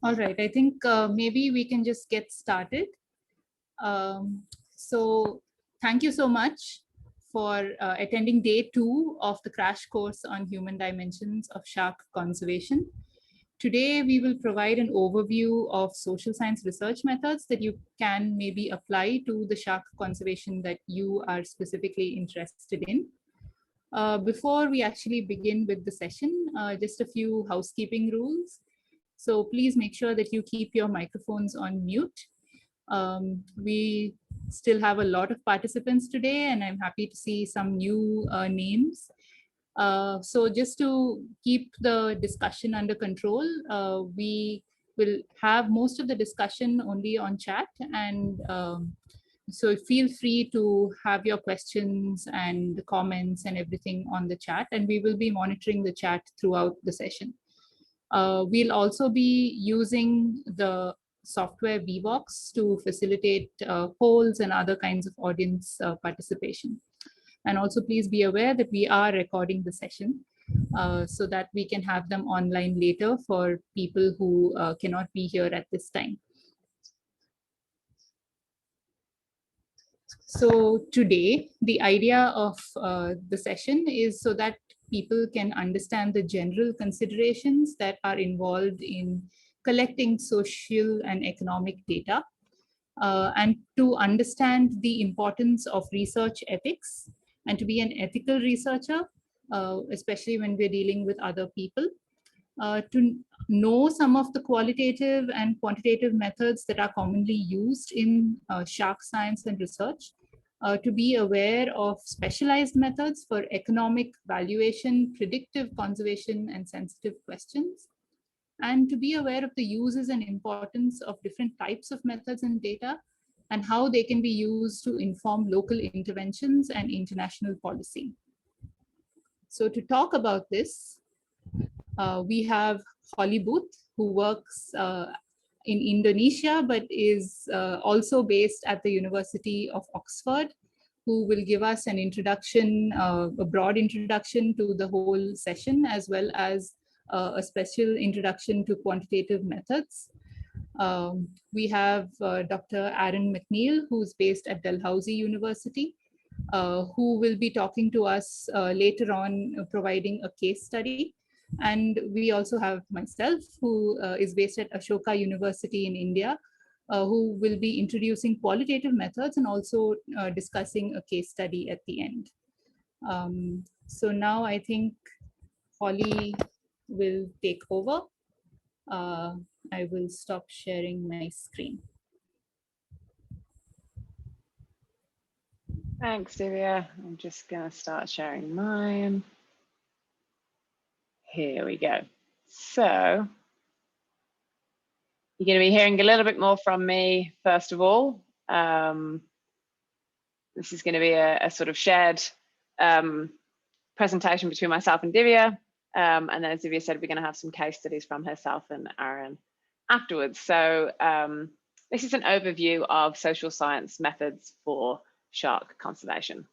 All right, I think maybe we can just get started. So thank you so much for attending day 2 of the crash course on human dimensions of shark conservation. Today, we will provide an overview of social science research methods that you can maybe apply to the shark conservation that you are specifically interested in. Before we actually begin with the session, just a few housekeeping rules. So please make sure that you keep your microphones on mute. We still have a lot of participants today, and I'm happy to see some new names. So just to keep the discussion under control, we will have most of the discussion only on chat, and so feel free to have your questions and comments and everything on the chat, and we will be monitoring the chat throughout the session. We'll also be using the software VBox to facilitate polls and other kinds of audience participation. And also please be aware that we are recording the session so that we can have them online later for people who cannot be here at this time. So today, the idea of the session is so that people can understand the general considerations that are involved in collecting social and economic data, and to understand the importance of research ethics and to be an ethical researcher, especially when we're dealing with other people, to know some of the qualitative and quantitative methods that are commonly used in shark science and research, to be aware of specialized methods for economic valuation, predictive conservation, and sensitive questions, and to be aware of the uses and importance of different types of methods and data and how they can be used to inform local interventions and international policy. So to talk about this, we have Hollie who works in Indonesia, but is also based at the University of Oxford, who will give us an introduction, a broad introduction to the whole session, as well as a special introduction to quantitative methods. We have Dr. Aaron McNeil, who's based at Dalhousie University, who will be talking to us later on, providing a case study. And we also have myself, who is based at Ashoka University in India, who will be introducing qualitative methods and also discussing a case study at the end. So now I think Hollie will take over. I will stop sharing my screen. Thanks, Divya. I'm just going to start sharing mine. Here we go. So you're going to be hearing a little bit more from me, first of all. This is going to be a sort of shared presentation between myself and Divya. And then, as Divya said, we're going to have some case studies from herself and Aaron afterwards. So this is an overview of social science methods for shark conservation.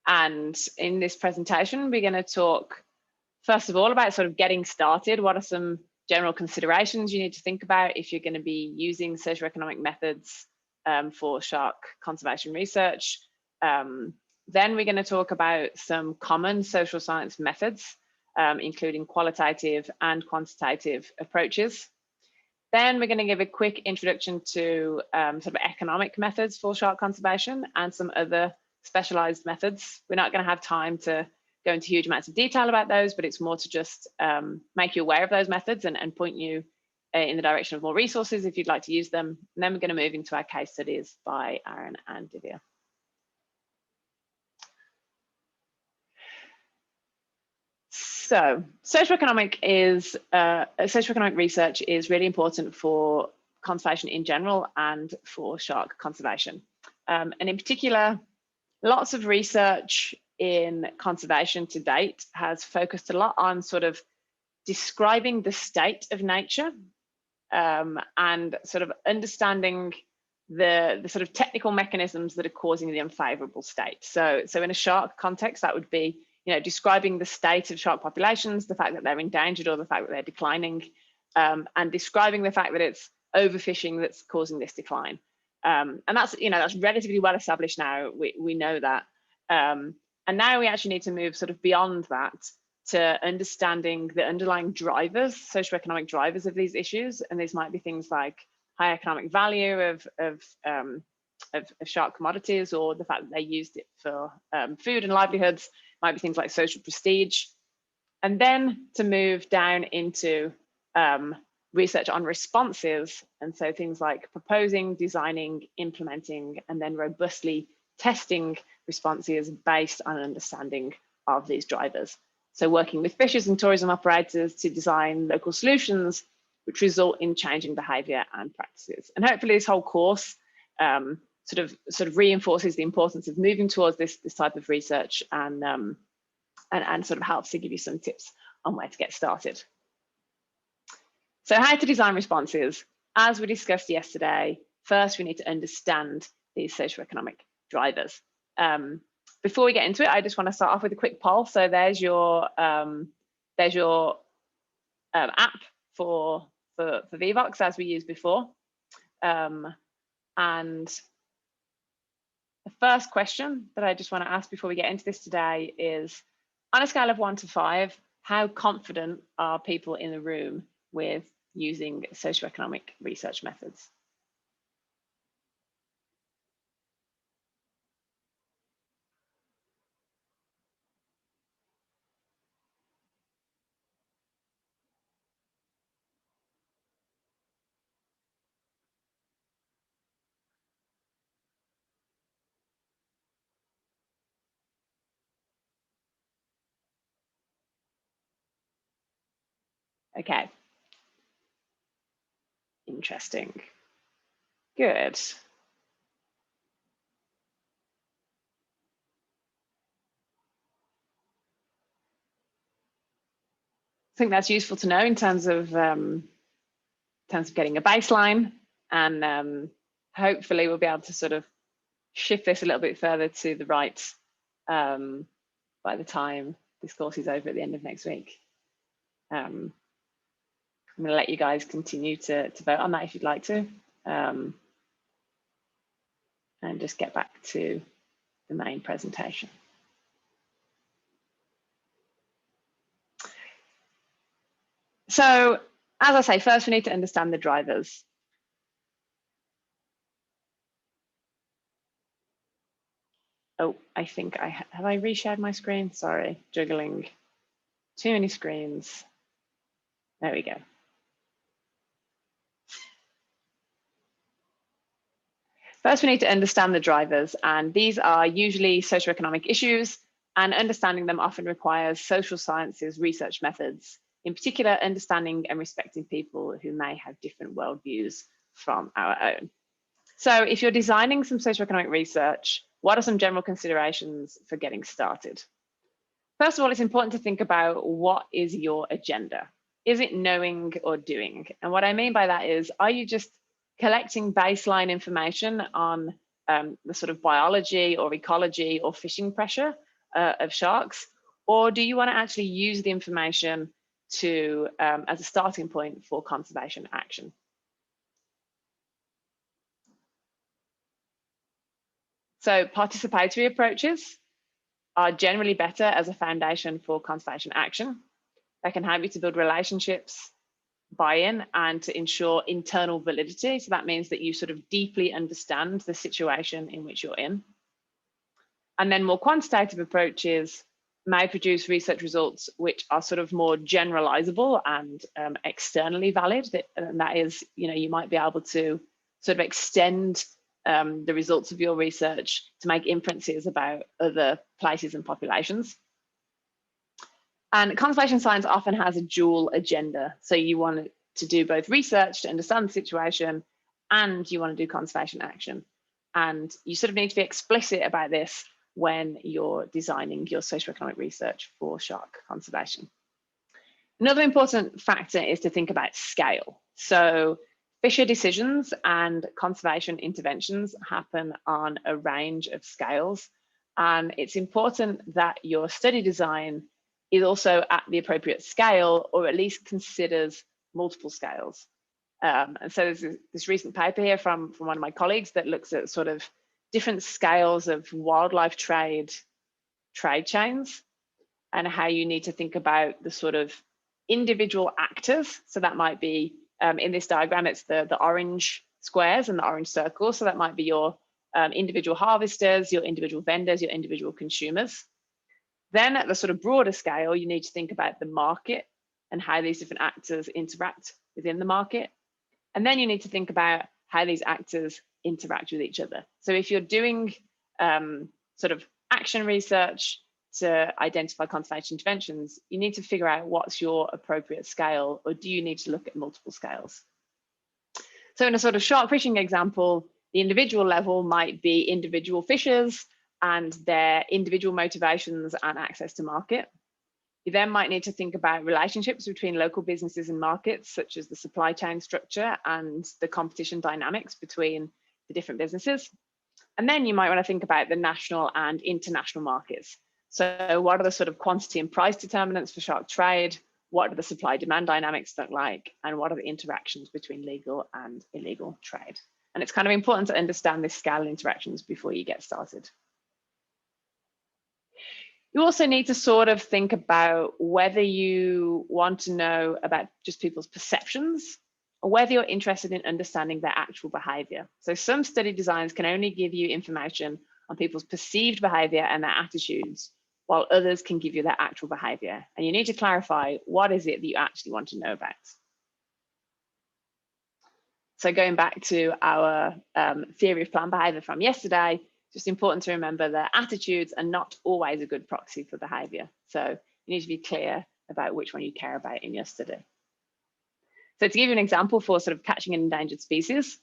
And in this presentation, we're going to talk, first of all, about sort of getting started. What are some general considerations you need to think about if you're going to be using socioeconomic methods for shark conservation research? Then we're going to talk about some common social science methods, including qualitative and quantitative approaches. Then we're going to give a quick introduction to sort of economic methods for shark conservation and some other specialized methods. We're not going to have time to go into huge amounts of detail about those, but it's more to just make you aware of those methods and point you in the direction of more resources if you'd like to use them. And then we're going to move into our case studies by Aaron and Divya. So socioeconomic research is really important for conservation in general and for shark conservation. And in particular, lots of research in conservation to date has focused a lot on sort of describing the state of nature and sort of understanding the sort of technical mechanisms that are causing the unfavorable state. So in a shark context, that would be, describing the state of shark populations, the fact that they're endangered or the fact that they're declining, and describing the fact that it's overfishing that's causing this decline. And that's, that's relatively well established now. We know that. And now we actually need to move sort of beyond that to understanding the underlying drivers, socioeconomic drivers of these issues. And these might be things like high economic value of shark commodities, or the fact that they used it for food and livelihoods. Might be things like social prestige. And then to move down into research on responses. And so things like proposing, designing, implementing, and then robustly testing responses based on an understanding of these drivers. So working with fishers and tourism operators to design local solutions which result in changing behaviour and practices. And hopefully this whole course sort of reinforces the importance of moving towards this type of research, and sort of helps to give you some tips on where to get started. So how to design responses. As we discussed yesterday, first we need to understand these socioeconomic drivers. Before we get into it, I just want to start off with a quick poll. So there's your app for Vivox, as we used before. And the first question that I just want to ask before we get into this today is, on a scale of 1 to 5, how confident are people in the room with using socioeconomic research methods? Okay. Interesting. Good. I think that's useful to know in terms of getting a baseline, and hopefully we'll be able to sort of shift this a little bit further to the right by the time this course is over at the end of next week. I'm going to let you guys continue to vote on that if you'd like to, and just get back to the main presentation. So, as I say, first we need to understand the drivers. Oh, I think have I reshared my screen? Sorry, juggling too many screens. There we go. First, we need to understand the drivers, and these are usually socioeconomic issues, and understanding them often requires social sciences research methods, in particular, understanding and respecting people who may have different worldviews from our own. So if you're designing some socioeconomic research, what are some general considerations for getting started? First of all, it's important to think about, what is your agenda? Is it knowing or doing? And what I mean by that is, are you just collecting baseline information on the sort of biology or ecology or fishing pressure of sharks? Or do you want to actually use the information to as a starting point for conservation action? So participatory approaches are generally better as a foundation for conservation action. They can help you to build relationships, buy-in, and to ensure internal validity. So that means that you sort of deeply understand the situation in which you're in. And then more quantitative approaches may produce research results which are sort of more generalizable and externally valid. And that is, you might be able to sort of extend the results of your research to make inferences about other places and populations. And conservation science often has a dual agenda. So you want to do both research to understand the situation, and you want to do conservation action. And you sort of need to be explicit about this when you're designing your socioeconomic research for shark conservation. Another important factor is to think about scale. So fisher decisions and conservation interventions happen on a range of scales. And it's important that your study design is also at the appropriate scale, or at least considers multiple scales. And so there's this recent paper here from one of my colleagues that looks at sort of different scales of wildlife trade chains, and how you need to think about the sort of individual actors. So that might be, in this diagram, it's the orange squares and the orange circles. So that might be your individual harvesters, your individual vendors, your individual consumers. Then at the sort of broader scale, you need to think about the market and how these different actors interact within the market. And then you need to think about how these actors interact with each other. So if you're doing sort of action research to identify conservation interventions, you need to figure out what's your appropriate scale, or do you need to look at multiple scales? So in a sort of shark fishing example, the individual level might be individual fishers and their individual motivations and access to market. You then might need to think about relationships between local businesses and markets, such as the supply chain structure and the competition dynamics between the different businesses. And then you might want to think about the national and international markets. So what are the sort of quantity and price determinants for shark trade? What do the supply demand dynamics look like? And what are the interactions between legal and illegal trade? And it's kind of important to understand this scale of interactions before you get started. You also need to sort of think about whether you want to know about just people's perceptions, or whether you're interested in understanding their actual behavior. So some study designs can only give you information on people's perceived behavior and their attitudes, while others can give you their actual behavior. And you need to clarify, what is it that you actually want to know about? So going back to our theory of planned behavior from yesterday, just important to remember that attitudes are not always a good proxy for behavior. So you need to be clear about which one you care about in your study. So to give you an example for sort of catching an endangered species,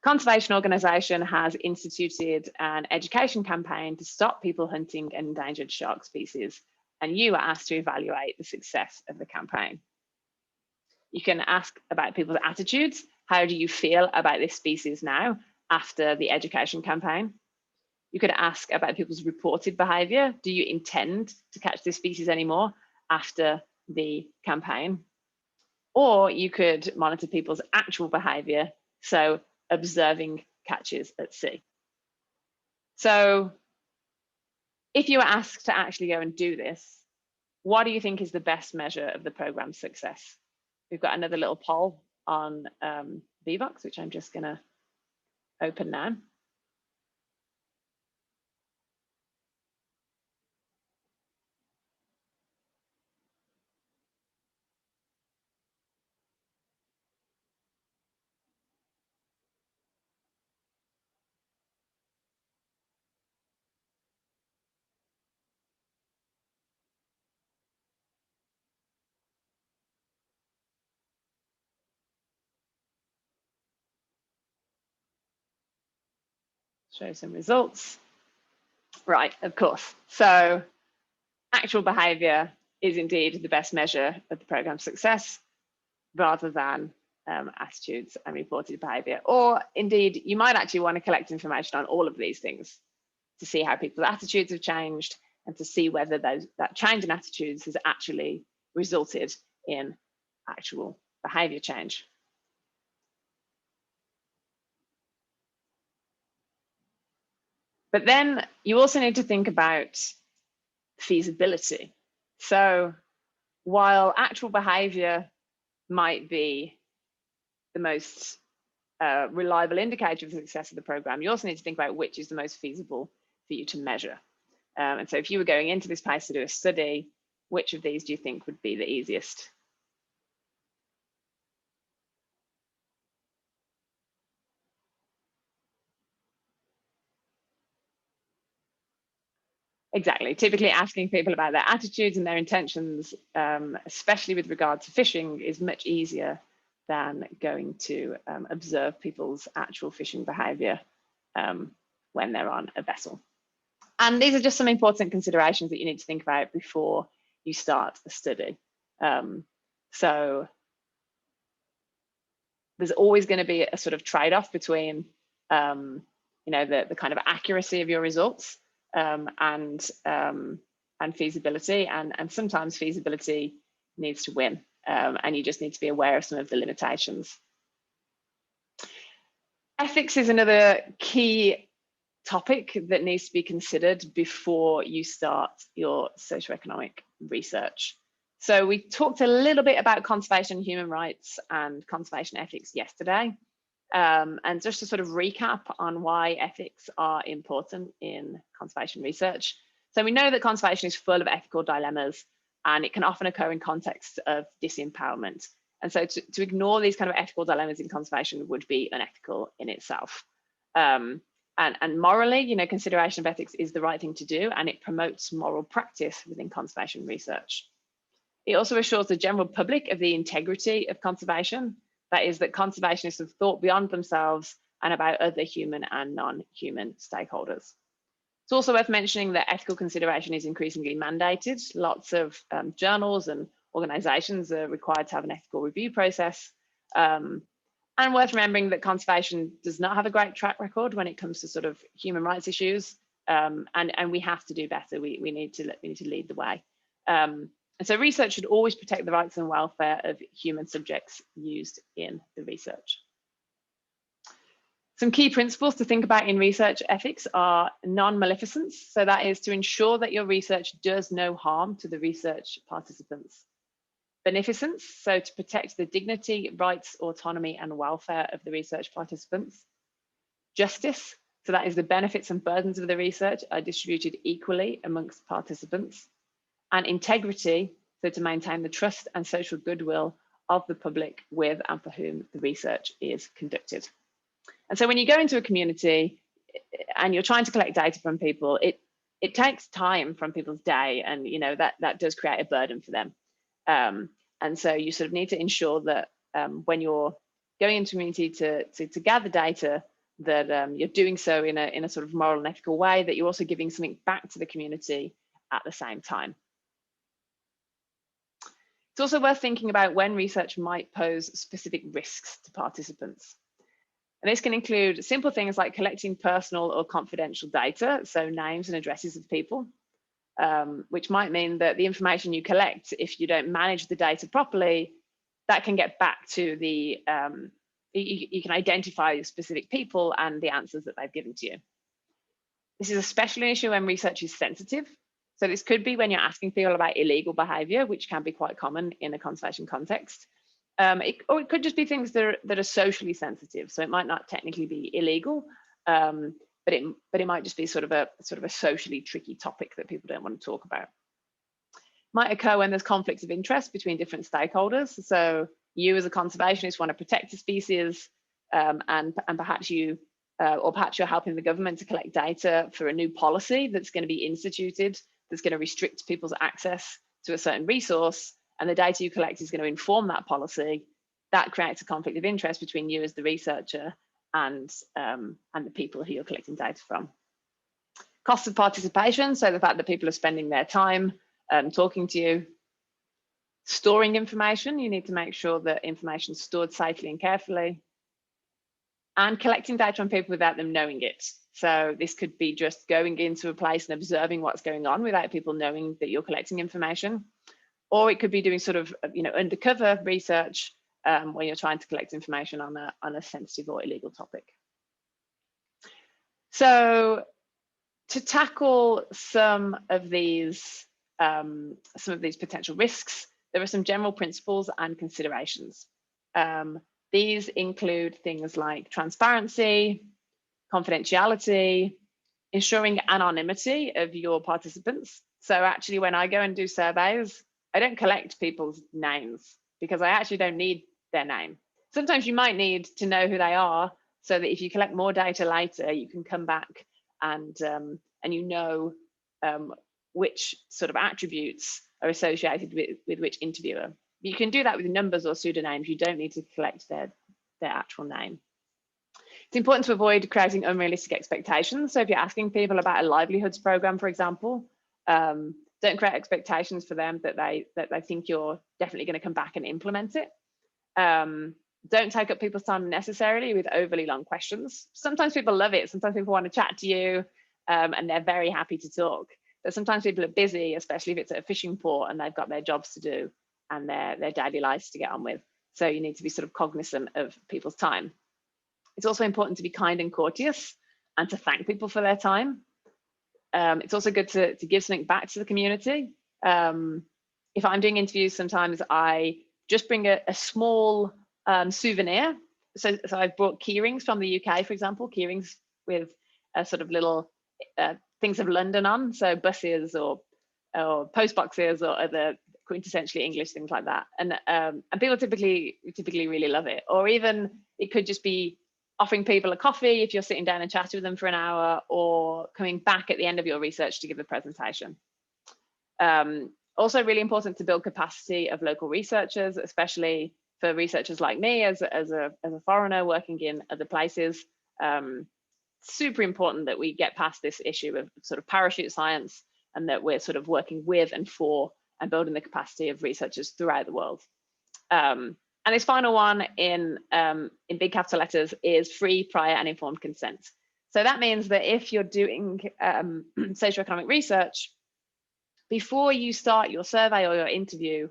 conservation organisation has instituted an education campaign to stop people hunting an endangered shark species, and you are asked to evaluate the success of the campaign. You can ask about people's attitudes. How do you feel about this species now after the education campaign? You could ask about people's reported behavior. Do you intend to catch this species anymore after the campaign? Or you could monitor people's actual behavior, so observing catches at sea. So if you were asked to actually go and do this, what do you think is the best measure of the program's success? We've got another little poll on VBox, which I'm just going to open now. Show some results. Right, of course. So actual behavior is indeed the best measure of the program's success, rather than attitudes and reported behavior. Or indeed, you might actually want to collect information on all of these things to see how people's attitudes have changed and to see whether that change in attitudes has actually resulted in actual behavior change. But then you also need to think about feasibility. So while actual behavior might be the most reliable indicator of the success of the program, you also need to think about which is the most feasible for you to measure. And so if you were going into this place to do a study, which of these do you think would be the easiest? Exactly. Typically asking people about their attitudes and their intentions, especially with regard to fishing, is much easier than going to observe people's actual fishing behavior when they're on a vessel. And these are just some important considerations that you need to think about before you start a study. So there's always going to be a sort of trade-off between the kind of accuracy of your results and feasibility, and sometimes feasibility needs to win and you just need to be aware of some of the limitations. Ethics is another key topic that needs to be considered before you start your socioeconomic research. So we talked a little bit about conservation, human rights, and conservation ethics yesterday. And just to sort of recap on why ethics are important in conservation research. So we know that conservation is full of ethical dilemmas, and it can often occur in contexts of disempowerment. And so to ignore these kind of ethical dilemmas in conservation would be unethical in itself. And morally, you know, consideration of ethics is the right thing to do, and it promotes moral practice within conservation research. It also assures the general public of the integrity of conservation. That is, that conservationists have thought beyond themselves and about other human and non-human stakeholders. It's also worth mentioning that ethical consideration is increasingly mandated. Lots of journals and organizations are required to have an ethical review process. And worth remembering that conservation does not have a great track record when it comes to sort of human rights issues. And we have to do better. We need to lead the way. And so research should always protect the rights and welfare of human subjects used in the research. Some key principles to think about in research ethics are non-maleficence. So that is to ensure that your research does no harm to the research participants. Beneficence, so to protect the dignity, rights, autonomy, and welfare of the research participants. Justice, so that is the benefits and burdens of the research are distributed equally amongst participants. And integrity, so to maintain the trust and social goodwill of the public with and for whom the research is conducted. And so when you go into a community and you're trying to collect data from people, it takes time from people's day, and you know that does create a burden for them. And so you sort of need to ensure that when you're going into a community to gather data, that you're doing so in a sort of moral and ethical way, that you're also giving something back to the community at the same time. It's also worth thinking about when research might pose specific risks to participants. And this can include simple things like collecting personal or confidential data, so names and addresses of people, which might mean that the information you collect, if you don't manage the data properly, that can get back to the, you can identify specific people and the answers that they've given to you. This is especially an issue when research is sensitive. So this could be when you're asking people about illegal behavior, which can be quite common in a conservation context. Or it could just be things that are socially sensitive. So it might not technically be illegal, but it might just be sort of a socially tricky topic that people don't want to talk about. It might occur when there's conflicts of interest between different stakeholders. So you as a conservationist want to protect a species, and perhaps you or perhaps you're helping the government to collect data for a new policy that's going to be instituted, that's going to restrict people's access to a certain resource, and the data you collect is going to inform that policy. That creates a conflict of interest between you as the researcher and the people who you're collecting data from. Cost of participation, so the fact that people are spending their time talking to you. Storing information, you need to make sure that information is stored safely and carefully. And collecting data on people without them knowing it. So this could be just going into a place and observing what's going on without people knowing that you're collecting information. Or it could be doing sort of, undercover research when you're trying to collect information on a sensitive or illegal topic. So to tackle some of these potential risks, there are some general principles and considerations. These include things like transparency, confidentiality, ensuring anonymity of your participants. So actually, when I go and do surveys, I don't collect people's names because I actually don't need their name. Sometimes you might need to know who they are so that if you collect more data later, you can come back and you know which sort of attributes are associated with which interviewer. You can do that with numbers or pseudonyms. You don't need to collect their actual name. It's important to avoid creating unrealistic expectations. So if you're asking people about a livelihoods program, for example, don't create expectations for them that they think you're definitely going to come back and implement it. Don't take up people's time unnecessarily with overly long questions. Sometimes people love it. Sometimes people want to chat to you and they're very happy to talk. But sometimes people are busy, especially if it's at a fishing port and they've got their jobs to do. and their daily lives to get on with. So you need to be sort of cognizant of people's time. It's also important to be kind and courteous and to thank people for their time. It's also good to give something back to the community. If I'm doing interviews, sometimes I just bring a small souvenir. So I've brought keyrings from the UK, for example, keyrings with a sort of little things of London on, so buses or post boxes or other quintessentially English things like that. And people typically really love it. Or even it could just be offering people a coffee if you're sitting down and chatting with them for an hour, or coming back at the end of your research to give a presentation. Also really important to build capacity of local researchers, especially for researchers like me as a foreigner working in other places. Super important that we get past this issue of sort of parachute science, and that we're sort of working with and for and building the capacity of researchers throughout the world. And this final one in big capital letters is free, prior, and informed consent. So that means that if you're doing socioeconomic research, before you start your survey or your interview,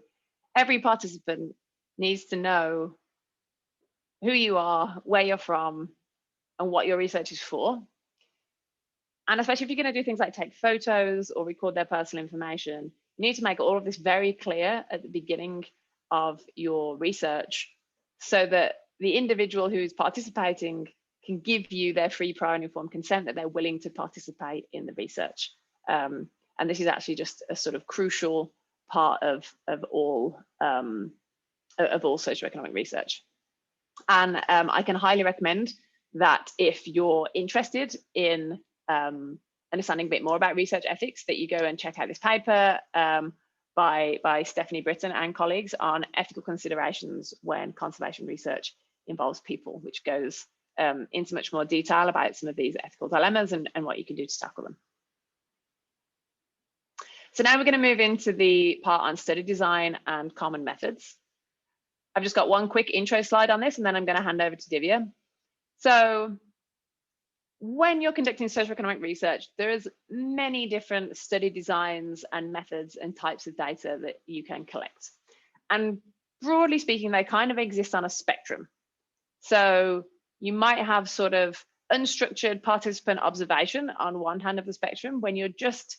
every participant needs to know who you are, where you're from, and what your research is for. And especially if you're going to do things like take photos or record their personal information, you need to make all of this very clear at the beginning of your research, so that the individual who is participating can give you their free, prior, and informed consent that they're willing to participate in the research. And this is actually just a sort of crucial part of all socioeconomic research. And I can highly recommend that if you're interested in understanding a bit more about research ethics, that you go and check out this paper by Stephanie Britton and colleagues on ethical considerations when conservation research involves people, which goes into much more detail about some of these ethical dilemmas and what you can do to tackle them. So now we're going to move into the part on study design and common methods. I've just got one quick intro slide on this, and then I'm going to hand over to Divya. So when you're conducting socioeconomic research, there is many different study designs and methods and types of data that you can collect. And broadly speaking, they kind of exist on a spectrum. So you might have sort of unstructured participant observation on one hand of the spectrum, when you're just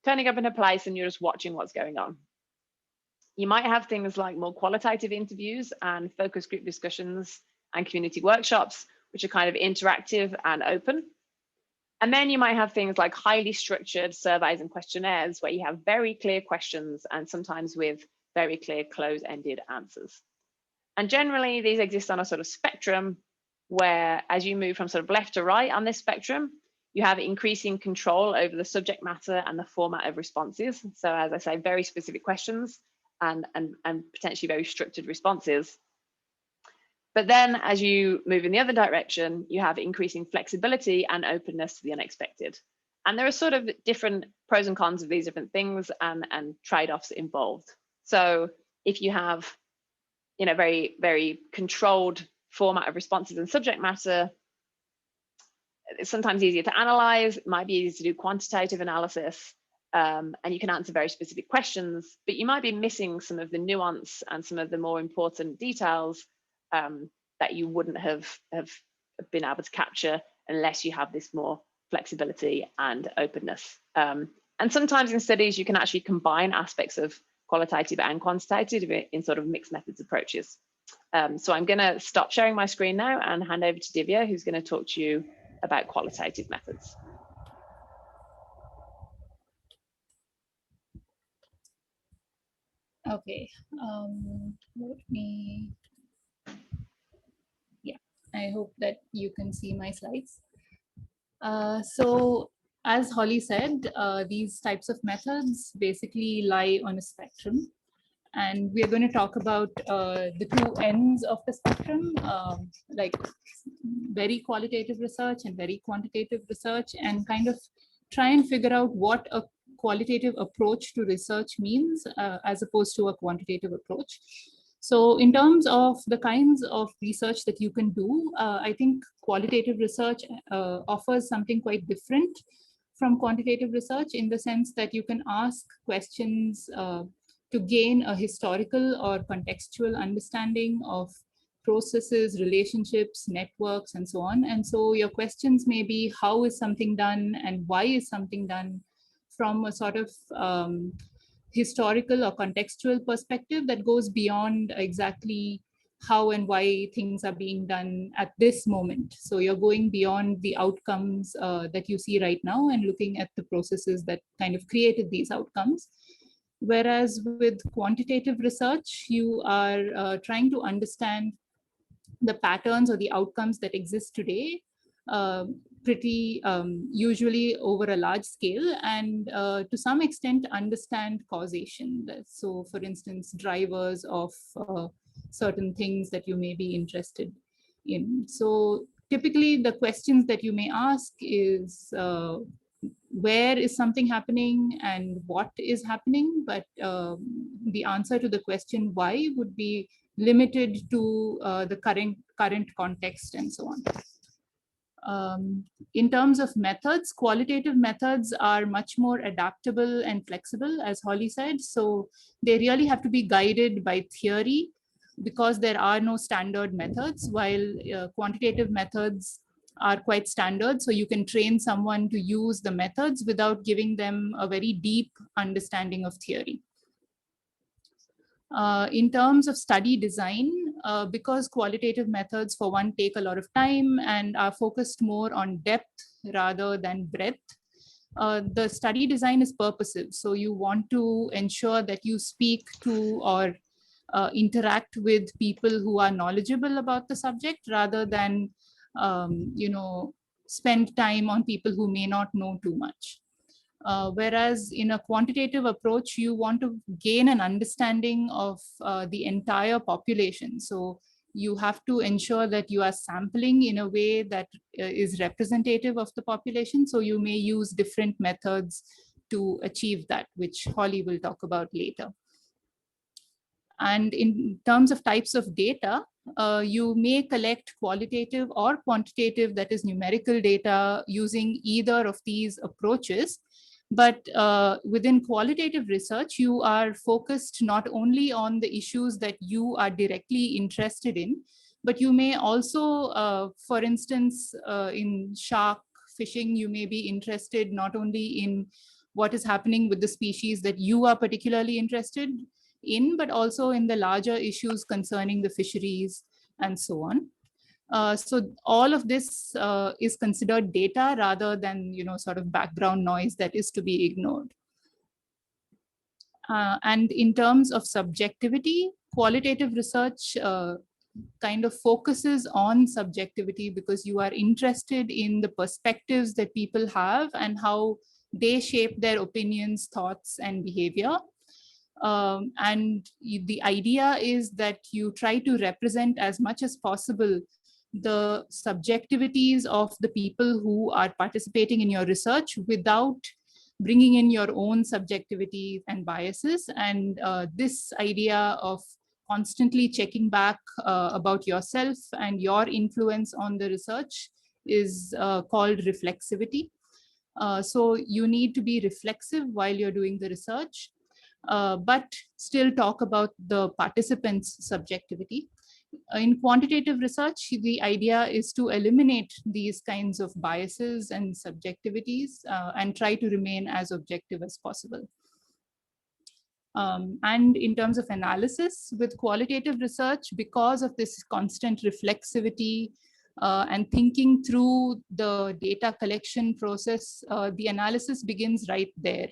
turning up in a place and you're just watching what's going on. You might have things like more qualitative interviews and focus group discussions and community workshops, which are kind of interactive and open. And then you might have things like highly structured surveys and questionnaires, where you have very clear questions and sometimes with very clear close-ended answers. And generally, these exist on a sort of spectrum where, as you move from sort of left to right on this spectrum, you have increasing control over the subject matter and the format of responses. So as I say, very specific questions and potentially very structured responses. But then as you move in the other direction, you have increasing flexibility and openness to the unexpected. And there are sort of different pros and cons of these different things and trade-offs involved. So if you have, you know, very, very controlled format of responses and subject matter, it's sometimes easier to analyze. It might be easier to do quantitative analysis, and you can answer very specific questions, but you might be missing some of the nuance and some of the more important details that you wouldn't have been able to capture unless you have this more flexibility and openness. And sometimes in studies, you can actually combine aspects of qualitative and quantitative in sort of mixed methods approaches. So I'm going to stop sharing my screen now and hand over to Divya, who's going to talk to you about qualitative methods. Okay, let me, yeah, I hope that you can see my slides. So as Hollie said, these types of methods basically lie on a spectrum. And we're going to talk about the two ends of the spectrum, like very qualitative research and very quantitative research, and kind of try and figure out what a qualitative approach to research means as opposed to a quantitative approach. So in terms of the kinds of research that you can do, I think qualitative research offers something quite different from quantitative research, in the sense that you can ask questions to gain a historical or contextual understanding of processes, relationships, networks, and so on. And so your questions may be, how is something done and why is something done, from a sort of historical or contextual perspective that goes beyond exactly how and why things are being done at this moment. So you're going beyond the outcomes that you see right now and looking at the processes that kind of created these outcomes. Whereas with quantitative research, you are trying to understand the patterns or the outcomes that exist today, pretty usually over a large scale, and to some extent understand causation. So for instance, drivers of certain things that you may be interested in. So typically the questions that you may ask is, where is something happening and what is happening, but the answer to the question why would be limited to the current context and so on. In terms of methods, qualitative methods are much more adaptable and flexible, as Hollie said. So they really have to be guided by theory because there are no standard methods, while quantitative methods are quite standard. So you can train someone to use the methods without giving them a very deep understanding of theory. In terms of study design, because qualitative methods, for one, take a lot of time and are focused more on depth rather than breadth, the study design is purposive. So you want to ensure that you speak to or interact with people who are knowledgeable about the subject rather than spend time on people who may not know too much. Whereas in a quantitative approach, you want to gain an understanding of the entire population. So you have to ensure that you are sampling in a way that is representative of the population. So you may use different methods to achieve that, which Hollie will talk about later. And in terms of types of data, you may collect qualitative or quantitative, that is numerical data, using either of these approaches. But within qualitative research, you are focused not only on the issues that you are directly interested in, but you may also, for instance, in shark fishing, you may be interested not only in what is happening with the species that you are particularly interested in, but also in the larger issues concerning the fisheries and so on. So all of this is considered data rather than, sort of background noise that is to be ignored. And in terms of subjectivity, qualitative research kind of focuses on subjectivity because you are interested in the perspectives that people have and how they shape their opinions, thoughts, and behavior. And the idea is that you try to represent as much as possible the subjectivities of the people who are participating in your research without bringing in your own subjectivity and biases. And this idea of constantly checking back about yourself and your influence on the research is called reflexivity. So you need to be reflexive while you're doing the research, but still talk about the participants' subjectivity. In quantitative research, the idea is to eliminate these kinds of biases and subjectivities and try to remain as objective as possible. And in terms of analysis, with qualitative research, because of this constant reflexivity and thinking through the data collection process, the analysis begins right there.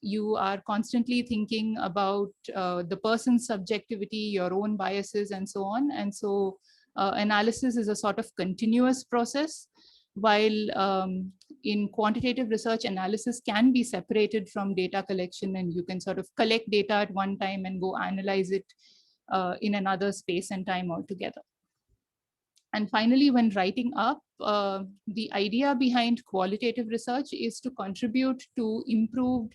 You are constantly thinking about the person's subjectivity, your own biases, and so on. And so analysis is a sort of continuous process, while in quantitative research, analysis can be separated from data collection, and you can sort of collect data at one time and go analyze it in another space and time altogether. And finally, when writing up, the idea behind qualitative research is to contribute to improved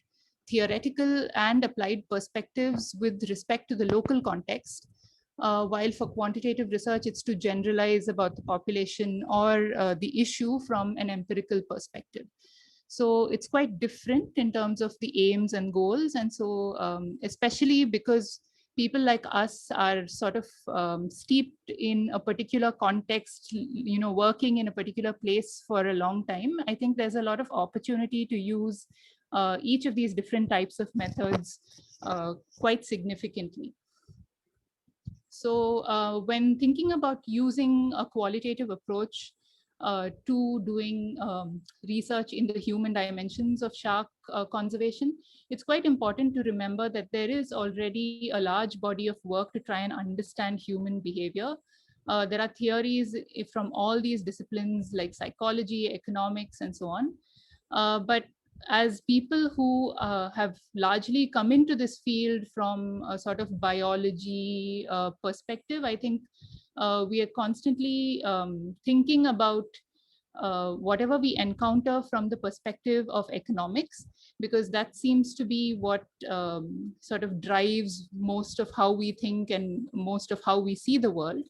theoretical and applied perspectives with respect to the local context, while for quantitative research, it's to generalize about the population or the issue from an empirical perspective. So it's quite different in terms of the aims and goals. And so especially because people like us are sort of steeped in a particular context, working in a particular place for a long time, I think there's a lot of opportunity to use each of these different types of methods quite significantly. So when thinking about using a qualitative approach to doing research in the human dimensions of shark conservation, it's quite important to remember that there is already a large body of work to try and understand human behavior. There are theories from all these disciplines like psychology, economics, and so on. But as people who have largely come into this field from a sort of biology perspective, I think we are constantly thinking about whatever we encounter from the perspective of economics, because that seems to be what sort of drives most of how we think and most of how we see the world.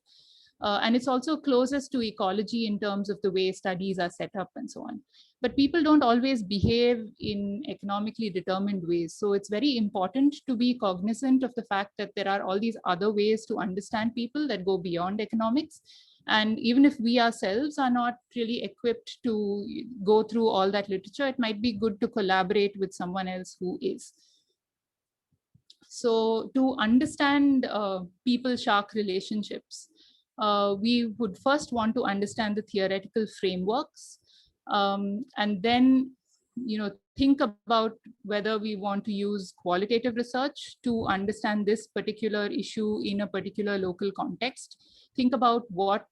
And it's also closest to ecology in terms of the way studies are set up and so on. But people don't always behave in economically determined ways. So it's very important to be cognizant of the fact that there are all these other ways to understand people that go beyond economics. And even if we ourselves are not really equipped to go through all that literature, it might be good to collaborate with someone else who is. So to understand people-shark relationships, we would first want to understand the theoretical frameworks, and then think about whether we want to use qualitative research to understand this particular issue in a particular local context. Think about what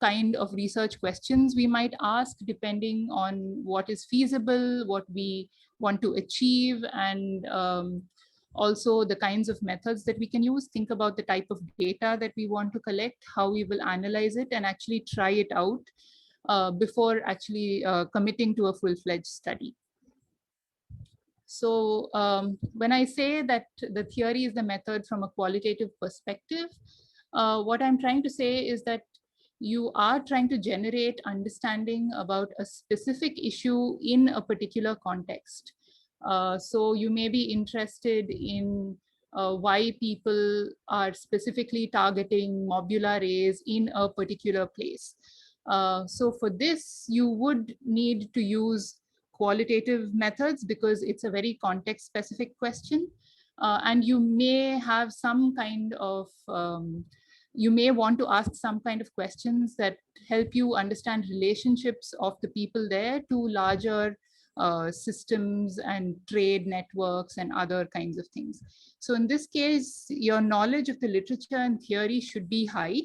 kind of research questions we might ask depending on what is feasible, what we want to achieve, and also the kinds of methods that we can use. Think about the type of data that we want to collect, how we will analyze it, and actually try it out before actually committing to a full-fledged study. So when I say that the theory is the method from a qualitative perspective, what I'm trying to say is that you are trying to generate understanding about a specific issue in a particular context. So you may be interested in why people are specifically targeting mobula rays in a particular place. So for this, you would need to use qualitative methods because it's a very context specific question. And you may have some kind of, you may want to ask some kind of questions that help you understand relationships of the people there to larger systems and trade networks and other kinds of things. So in this case, your knowledge of the literature and theory should be high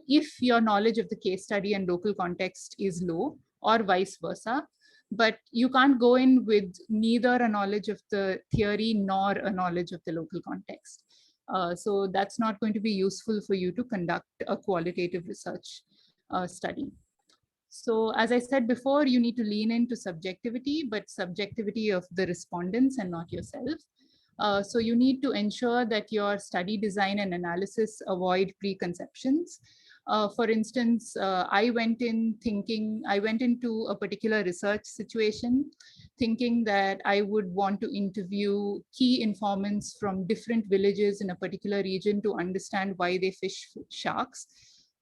if your knowledge of the case study and local context is low, or vice versa. But you can't go in with neither a knowledge of the theory nor a knowledge of the local context. So that's not going to be useful for you to conduct a qualitative research study. So as I said before, you need to lean into subjectivity, but subjectivity of the respondents and not yourself. So you need to ensure that your study design and analysis avoid preconceptions. For instance, I went into a particular research situation thinking that I would want to interview key informants from different villages in a particular region to understand why they fish sharks.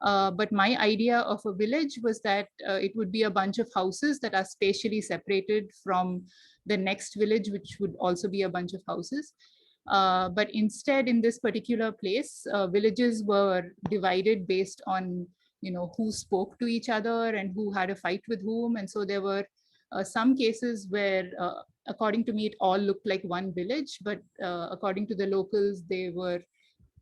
But my idea of a village was that it would be a bunch of houses that are spatially separated from the next village, which would also be a bunch of houses. But instead, in this particular place, villages were divided based on who spoke to each other and who had a fight with whom. And so there were some cases where, according to me, it all looked like one village, but according to the locals, they were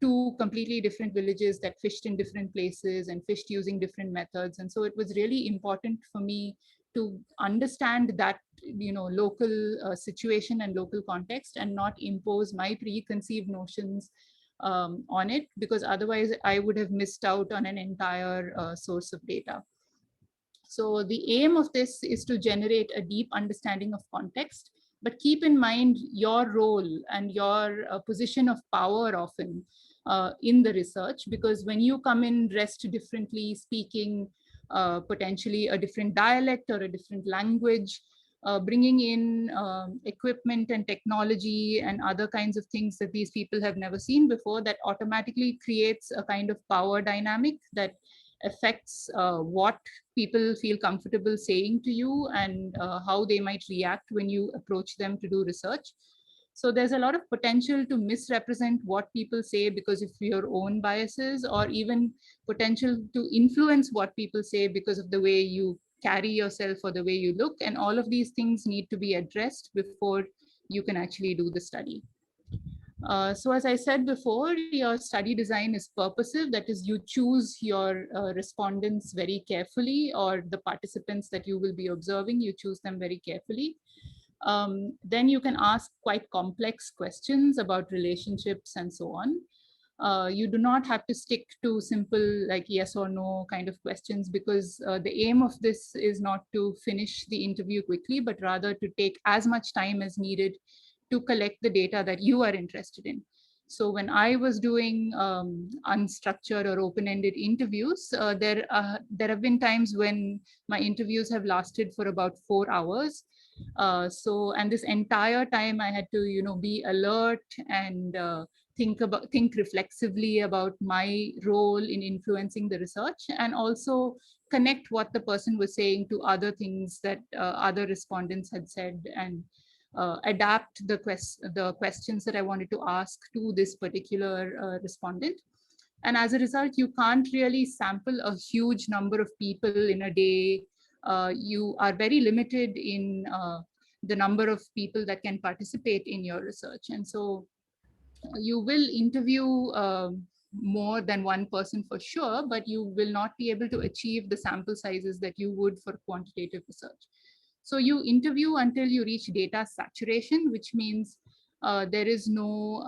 two completely different villages that fished in different places and fished using different methods. And so it was really important for me to understand that local situation and local context and not impose my preconceived notions on it, because otherwise I would have missed out on an entire source of data. So the aim of this is to generate a deep understanding of context, but keep in mind your role and your position of power often in the research, because when you come in dressed differently, speaking potentially a different dialect or a different language, bringing in equipment and technology and other kinds of things that these people have never seen before, that automatically creates a kind of power dynamic that affects what people feel comfortable saying to you and how they might react when you approach them to do research. So there's a lot of potential to misrepresent what people say because of your own biases, or even potential to influence what people say because of the way you carry yourself or the way you look. And all of these things need to be addressed before you can actually do the study. So as I said before, your study design is purposive. That is, you choose your respondents very carefully, or the participants that you will be observing, you choose them very carefully. Then you can ask quite complex questions about relationships and so on. You do not have to stick to simple like yes or no kind of questions, because the aim of this is not to finish the interview quickly, but rather to take as much time as needed to collect the data that you are interested in. So when I was doing unstructured or open-ended interviews, there have been times when my interviews have lasted for about 4 hours. And this entire time I had to, be alert and think reflexively about my role in influencing the research, and also connect what the person was saying to other things that other respondents had said, and adapt the questions that I wanted to ask to this particular respondent. And as a result, you can't really sample a huge number of people in a day. You are very limited in the number of people that can participate in your research. And so you will interview more than one person for sure, but you will not be able to achieve the sample sizes that you would for quantitative research. So you interview until you reach data saturation, which means there is no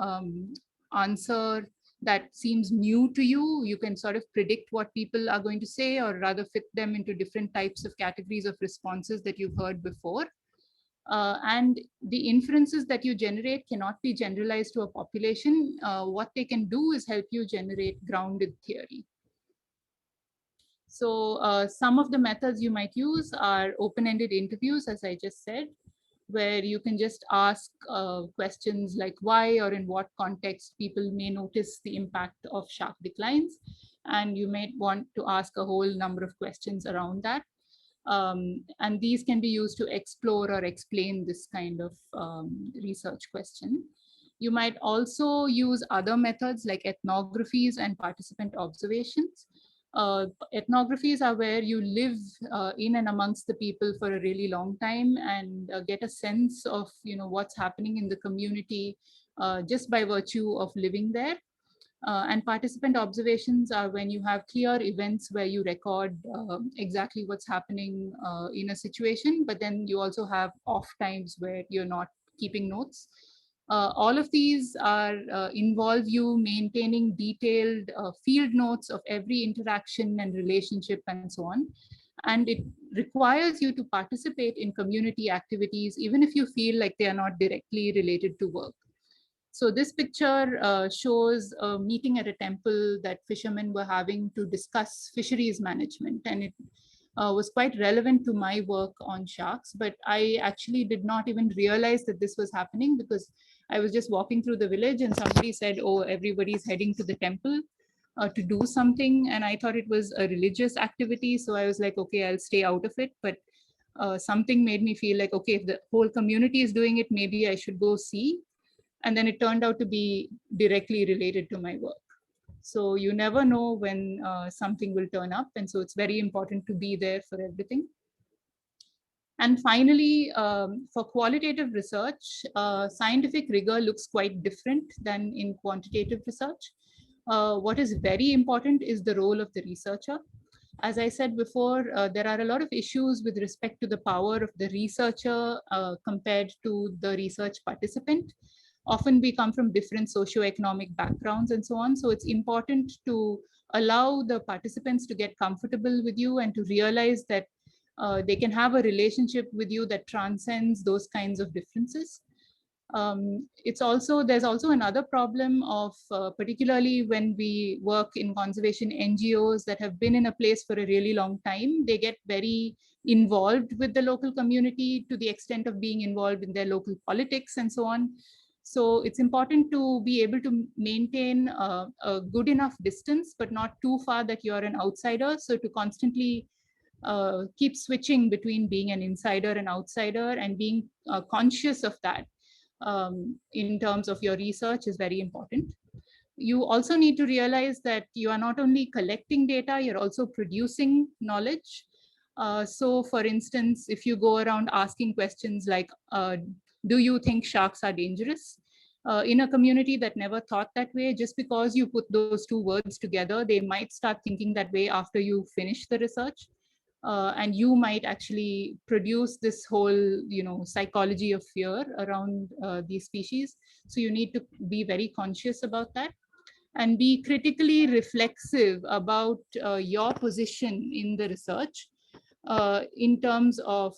answer that seems new to you. You can sort of predict what people are going to say, or rather fit them into different types of categories of responses that you've heard before. And the inferences that you generate cannot be generalized to a population. What they can do is help you generate grounded theory. So some of the methods you might use are open-ended interviews, as I just said, where you can just ask questions like why or in what context people may notice the impact of shark declines. And you may want to ask a whole number of questions around that. And these can be used to explore or explain this kind of research question. You might also use other methods like ethnographies and participant observations. Ethnographies are where you live in and amongst the people for a really long time and get a sense of what's happening in the community just by virtue of living there. And participant observations are when you have clear events where you record exactly what's happening in a situation, but then you also have off times where you're not keeping notes. All of these are involve you maintaining detailed field notes of every interaction and relationship and so on. And it requires you to participate in community activities, even if you feel like they are not directly related to work. So this picture shows a meeting at a temple that fishermen were having to discuss fisheries management. And it was quite relevant to my work on sharks, but I actually did not even realize that this was happening, because I was just walking through the village and somebody said, oh, everybody's heading to the temple to do something. And I thought it was a religious activity. So I was like, okay, I'll stay out of it. But something made me feel like, okay, if the whole community is doing it, maybe I should go see. And then it turned out to be directly related to my work. So you never know when something will turn up. And so it's very important to be there for everything. And finally, for qualitative research, scientific rigor looks quite different than in quantitative research. What is very important is the role of the researcher. As I said before, there are a lot of issues with respect to the power of the researcher compared to the research participant. Often we come from different socioeconomic backgrounds and so on. So it's important to allow the participants to get comfortable with you and to realize that they can have a relationship with you that transcends those kinds of differences. There's also another problem of particularly when we work in conservation NGOs that have been in a place for a really long time, they get very involved with the local community to the extent of being involved in their local politics and so on. So it's important to be able to maintain a good enough distance, but not too far that you're an outsider. So to constantly keep switching between being an insider and outsider, and being conscious of that in terms of your research is very important. You also need to realize that you are not only collecting data, you're also producing knowledge. So for instance, if you go around asking questions like, do you think sharks are dangerous? In a community that never thought that way, just because you put those two words together, they might start thinking that way after you finish the research. And you might actually produce this whole, psychology of fear around these species. So you need to be very conscious about that, and be critically reflexive about your position in the research in terms of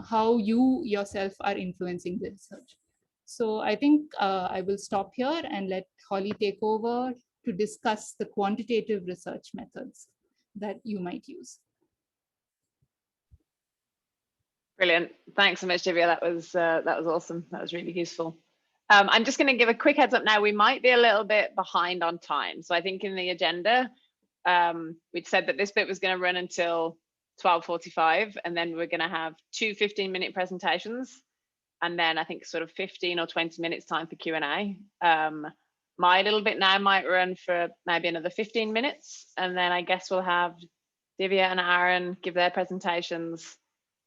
how you yourself are influencing the research. So I think I will stop here and let Hollie take over to discuss the quantitative research methods that you might use. Brilliant. Thanks so much, Divya. That was awesome. That was really useful. I'm just going to give a quick heads up now. We might be a little bit behind on time. So I think in the agenda, we'd said that this bit was going to run until 12:45, and then we're going to have two 15-minute presentations, and then I think sort of 15 or 20 minutes time for Q&A. My little bit now might run for maybe another 15 minutes, and then I guess we'll have Divya and Aaron give their presentations.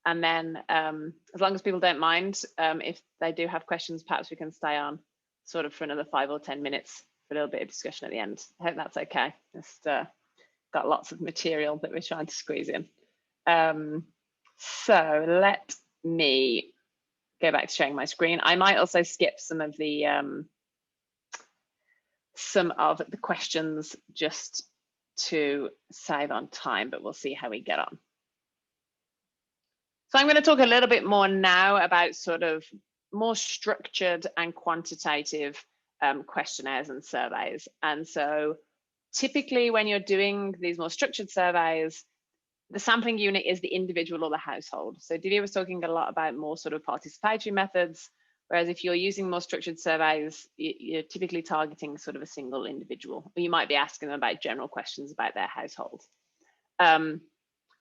And then as long as people don't mind, if they do have questions, perhaps we can stay on sort of for another 5 or 10 minutes for a little bit of discussion at the end. I hope that's okay. Just got lots of material that we're trying to squeeze in. So let me go back to sharing my screen. I might also skip some of the questions just to save on time, but we'll see how we get on. So I'm going to talk a little bit more now about sort of more structured and quantitative questionnaires and surveys. And so typically when you're doing these more structured surveys, the sampling unit is the individual or the household. So Divya was talking a lot about more sort of participatory methods, whereas if you're using more structured surveys, you're typically targeting sort of a single individual, or you might be asking them about general questions about their household.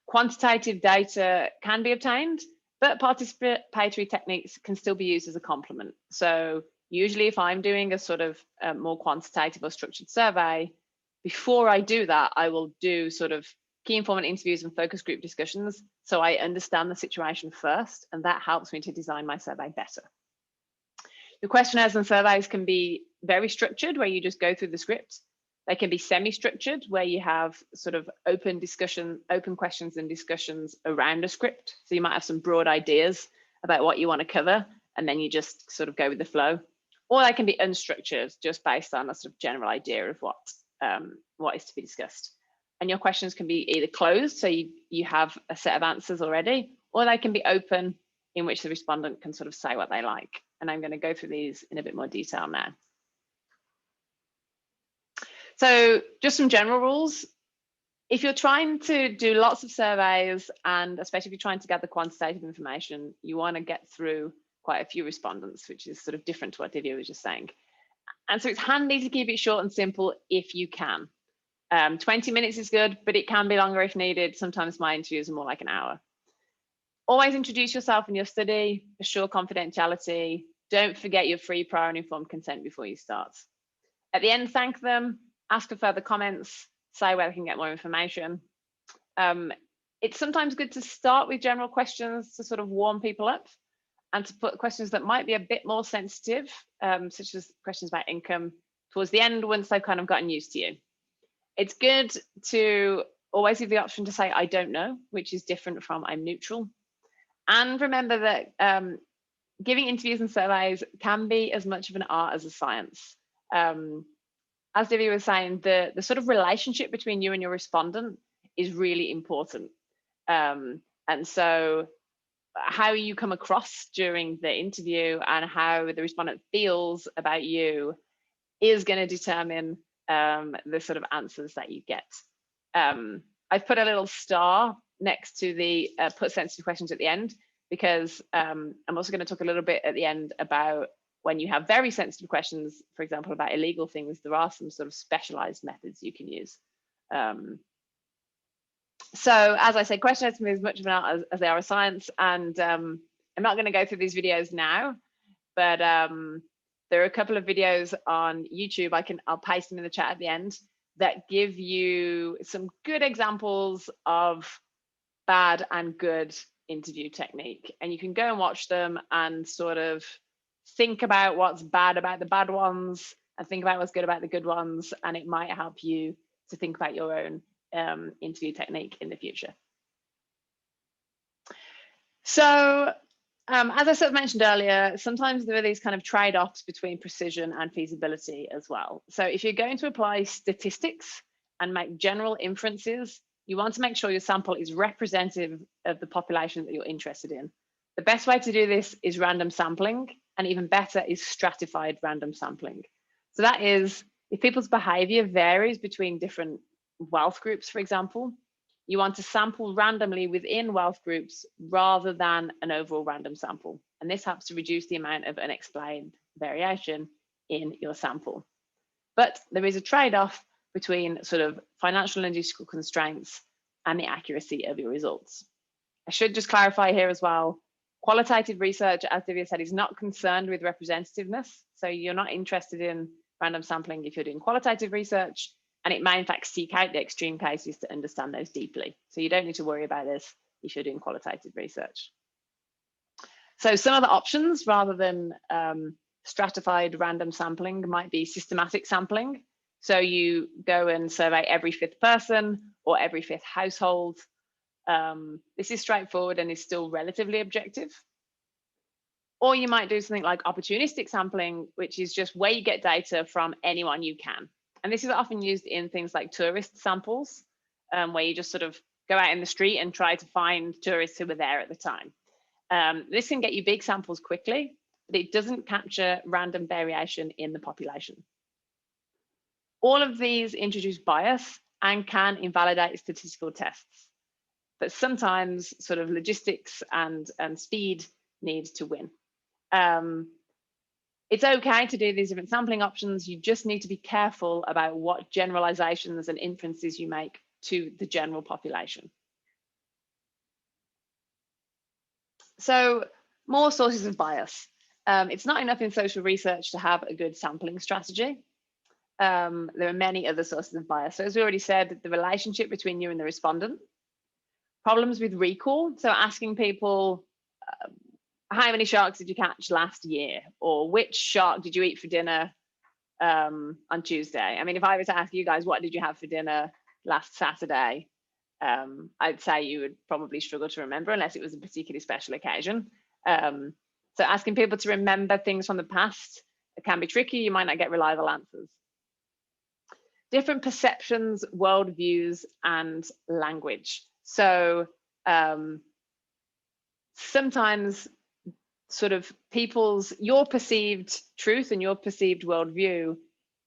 Quantitative data can be obtained, but participatory techniques can still be used as a complement. So usually if I'm doing a sort of more quantitative or structured survey, before I do that, I will do sort of key informant interviews and focus group discussions, so I understand the situation first, and that helps me to design my survey better. The questionnaires and surveys can be very structured, where you just go through the script. They can be semi-structured, where you have sort of open discussion, open questions and discussions around a script. So you might have some broad ideas about what you want to cover, and then you just sort of go with the flow. Or they can be unstructured, just based on a sort of general idea of what is to be discussed. And your questions can be either closed, so you have a set of answers already, or they can be open, in which the respondent can sort of say what they like. And I'm going to go through these in a bit more detail now. So just some general rules. If you're trying to do lots of surveys, and especially if you're trying to gather quantitative information, you want to get through quite a few respondents, which is sort of different to what Divya was just saying. And so it's handy to keep it short and simple if you can. 20 minutes is good, but it can be longer if needed. Sometimes my interviews are more like an hour. Always introduce yourself and your study, assure confidentiality. Don't forget your free, prior and informed consent before you start. At the end, thank them. Ask for further comments, say where they can get more information. It's sometimes good to start with general questions to sort of warm people up, and to put questions that might be a bit more sensitive, such as questions about income, towards the end once they've kind of gotten used to you. It's good to always give the option to say, I don't know, which is different from I'm neutral. And remember that giving interviews and surveys can be as much of an art as a science. As Divya was saying, the sort of relationship between you and your respondent is really important. And so how you come across during the interview and how the respondent feels about you is going to determine the sort of answers that you get. I've put a little star next to the put sensitive questions at the end, because I'm also going to talk a little bit at the end about when you have very sensitive questions, for example, about illegal things, there are some sort of specialized methods you can use. So as I said, questionnaires can be as much of an art as they are a science, and I'm not going to go through these videos now, but there are a couple of videos on YouTube. I'll paste them in the chat at the end that give you some good examples of bad and good interview technique, and you can go and watch them and sort of think about what's bad about the bad ones and think about what's good about the good ones, and it might help you to think about your own interview technique in the future. So as I sort of mentioned earlier, sometimes there are these kind of trade-offs between precision and feasibility as well. So if you're going to apply statistics and make general inferences, you want to make sure your sample is representative of the population that you're interested in. The best way to do this is random sampling, and even better is stratified random sampling. So that is, if people's behavior varies between different wealth groups, for example, you want to sample randomly within wealth groups rather than an overall random sample. And this helps to reduce the amount of unexplained variation in your sample. But there is a trade-off between sort of financial and logistical constraints and the accuracy of your results. I should just clarify here as well, qualitative research, as Divya said, is not concerned with representativeness. So you're not interested in random sampling if you're doing qualitative research, and it may in fact seek out the extreme cases to understand those deeply. So you don't need to worry about this if you're doing qualitative research. So some of the options rather than stratified random sampling might be systematic sampling. So you go and survey every 5th person or every 5th household. This is straightforward and is still relatively objective. Or you might do something like opportunistic sampling, which is just where you get data from anyone you can. And this is often used in things like tourist samples, where you just sort of go out in the street and try to find tourists who were there at the time. This can get you big samples quickly, but it doesn't capture random variation in the population. All of these introduce bias and can invalidate statistical tests. But sometimes sort of logistics and speed need to win. It's okay to do these different sampling options. You just need to be careful about what generalizations and inferences you make to the general population. So more sources of bias. It's not enough in social research to have a good sampling strategy. There are many other sources of bias. So as we already said, the relationship between you and the respondent. Problems with recall. So asking people, how many sharks did you catch last year? Or which shark did you eat for dinner on Tuesday? I mean, if I were to ask you guys, what did you have for dinner last Saturday? I'd say you would probably struggle to remember unless it was a particularly special occasion. So asking people to remember things from the past, it can be tricky. You might not get reliable answers. Different perceptions, worldviews, and language. So sometimes sort of your perceived truth and your perceived worldview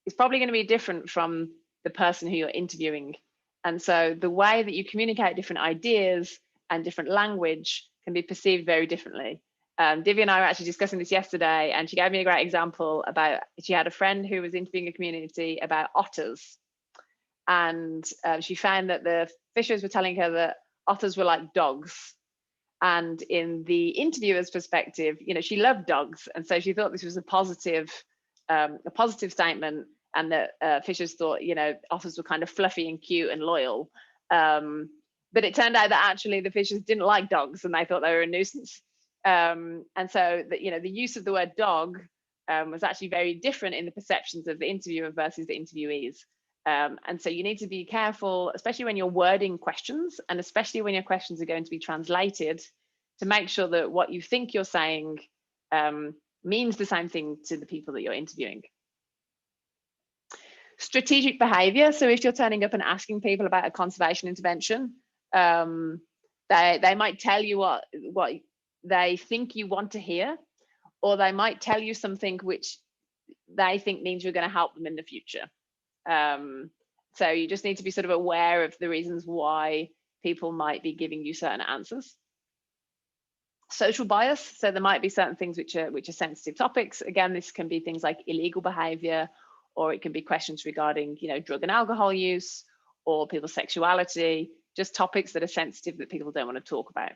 is probably going to be different from the person who you're interviewing. And so the way that you communicate different ideas and different language can be perceived very differently. Divya and I were actually discussing this yesterday, and she gave me a great example about, she had a friend who was interviewing a community about otters. And she found that the fishers were telling her that otters were like dogs. And in the interviewer's perspective, she loved dogs, and so she thought this was a positive statement, and that fishers thought, otters were kind of fluffy and cute and loyal. But it turned out that actually the fishers didn't like dogs, and they thought they were a nuisance. And so the use of the word dog was actually very different in the perceptions of the interviewer versus the interviewees. And so you need to be careful, especially when you're wording questions, and especially when your questions are going to be translated, to make sure that what you think you're saying means the same thing to the people that you're interviewing. Strategic behavior. So if you're turning up and asking people about a conservation intervention, they might tell you what they think you want to hear, or they might tell you something which they think means you're going to help them in the future. So you just need to be sort of aware of the reasons why people might be giving you certain answers. Social bias, so there might be certain things which are sensitive topics. Again, this can be things like illegal behavior, or it can be questions regarding, you know, drug and alcohol use, or people's sexuality, just topics that are sensitive that people don't want to talk about.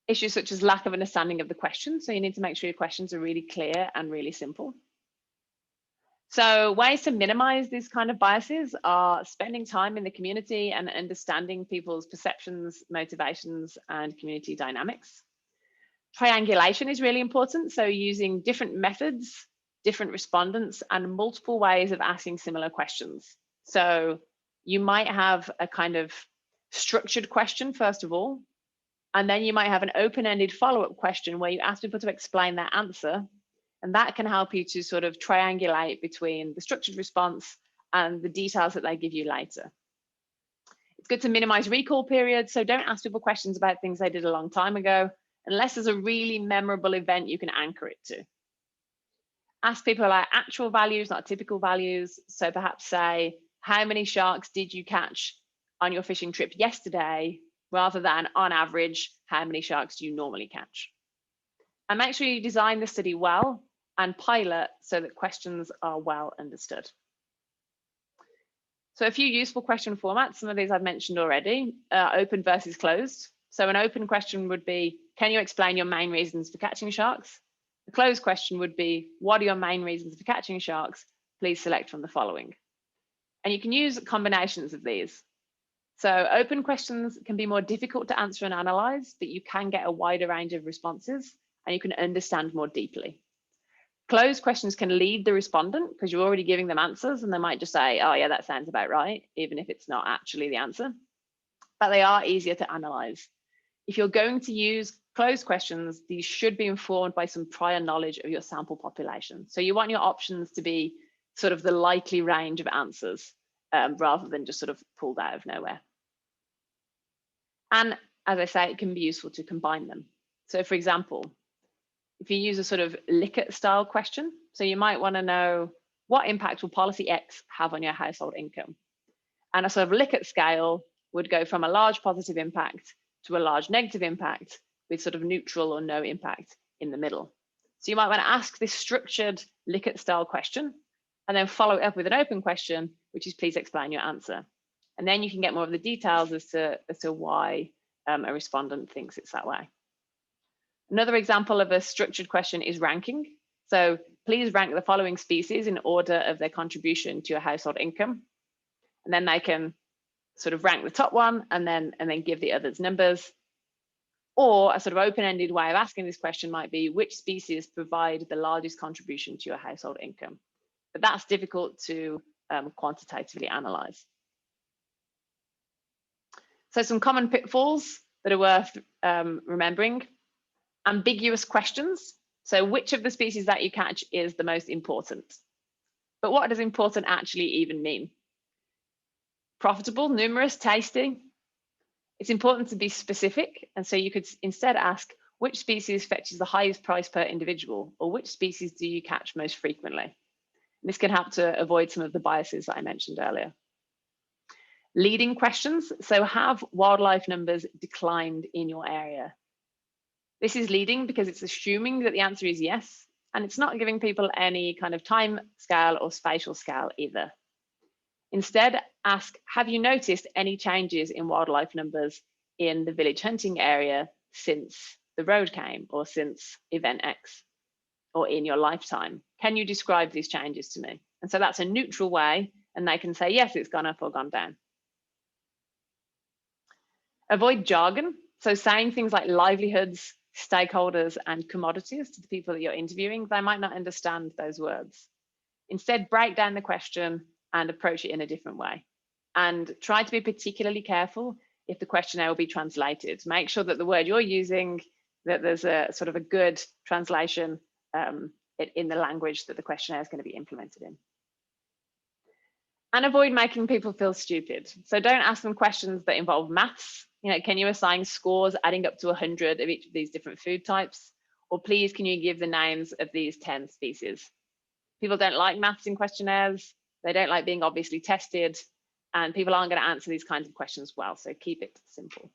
Issues such as lack of understanding of the question, so you need to make sure your questions are really clear and really simple. So ways to minimize these kind of biases are spending time in the community and understanding people's perceptions, motivations, and community dynamics. Triangulation is really important, so using different methods, different respondents, and multiple ways of asking similar questions. So you might have a kind of structured question, first of all, and then you might have an open-ended follow-up question where you ask people to explain their answer. And that can help you to sort of triangulate between the structured response and the details that they give you later. It's good to minimize recall periods. So don't ask people questions about things they did a long time ago, unless there's a really memorable event you can anchor it to. Ask people about actual values, not typical values. So perhaps say, how many sharks did you catch on your fishing trip yesterday, rather than on average, how many sharks do you normally catch? And make sure you design the study well and pilot so that questions are well understood. So a few useful question formats, some of these I've mentioned already, open versus closed. So an open question would be, can you explain your main reasons for catching sharks? The closed question would be, what are your main reasons for catching sharks? Please select from the following. And you can use combinations of these. So open questions can be more difficult to answer and analyze, but you can get a wider range of responses and you can understand more deeply. Closed questions can lead the respondent because you're already giving them answers and they might just say, oh yeah, that sounds about right, even if it's not actually the answer. But they are easier to analyze. If you're going to use closed questions, these should be informed by some prior knowledge of your sample population. So you want your options to be sort of the likely range of answers rather than just sort of pulled out of nowhere. And as I say, it can be useful to combine them. So for example, if you use a sort of Likert style question, so you might want to know what impact will policy X have on your household income? And a sort of Likert scale would go from a large positive impact to a large negative impact with sort of neutral or no impact in the middle. So you might want to ask this structured Likert style question and then follow it up with an open question, which is please explain your answer. And then you can get more of the details as to why a respondent thinks it's that way. Another example of a structured question is ranking. So please rank the following species in order of their contribution to your household income. And then they can sort of rank the top one and then give the others numbers. Or a sort of open-ended way of asking this question might be, which species provide the largest contribution to your household income? But that's difficult to quantitatively analyze. So some common pitfalls that are worth remembering. Ambiguous questions. So which of the species that you catch is the most important? But what does important actually even mean? Profitable, numerous, tasty? It's important to be specific. And so you could instead ask, which species fetches the highest price per individual? Or which species do you catch most frequently? And this can help to avoid some of the biases that I mentioned earlier. Leading questions. So have wildlife numbers declined in your area? This is leading because it's assuming that the answer is yes, and it's not giving people any kind of time scale or spatial scale either. Instead, ask, have you noticed any changes in wildlife numbers in the village hunting area since the road came or since event X or in your lifetime? Can you describe these changes to me? And so that's a neutral way, and they can say, yes, it's gone up or gone down. Avoid jargon. So saying things like livelihoods, stakeholders, and commodities to the people that you're interviewing, they might not understand those words. Instead, break down the question and approach it in a different way. And try to be particularly careful if the questionnaire will be translated. Make sure that the word you're using, that there's a sort of a good translation in the language that the questionnaire is going to be implemented in. And avoid making people feel stupid. So don't ask them questions that involve maths. You know, can you assign scores adding up to 100 of each of these different food types? Or please, can you give the names of these 10 species? People don't like maths in questionnaires. They don't like being obviously tested. and people aren't going to answer these kinds of questions well, so keep it simple.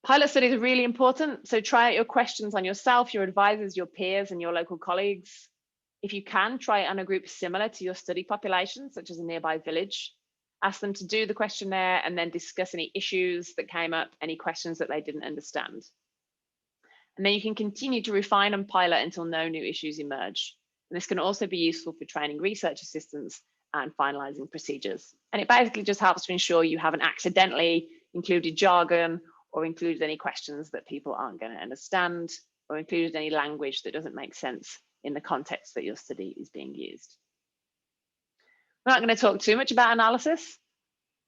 Pilot studies are really important, so try out your questions on yourself, your advisors, your peers, and your local colleagues. If you can, try it on a group similar to your study population, such as a nearby village. Ask them to do the questionnaire and then discuss any issues that came up, any questions that they didn't understand. And then you can continue to refine and pilot until no new issues emerge. And this can also be useful for training research assistants and finalizing procedures. And it basically just helps to ensure you haven't accidentally included jargon or included any questions that people aren't going to understand, or included any language that doesn't make sense in the context that your study is being used. We're not going to talk too much about analysis,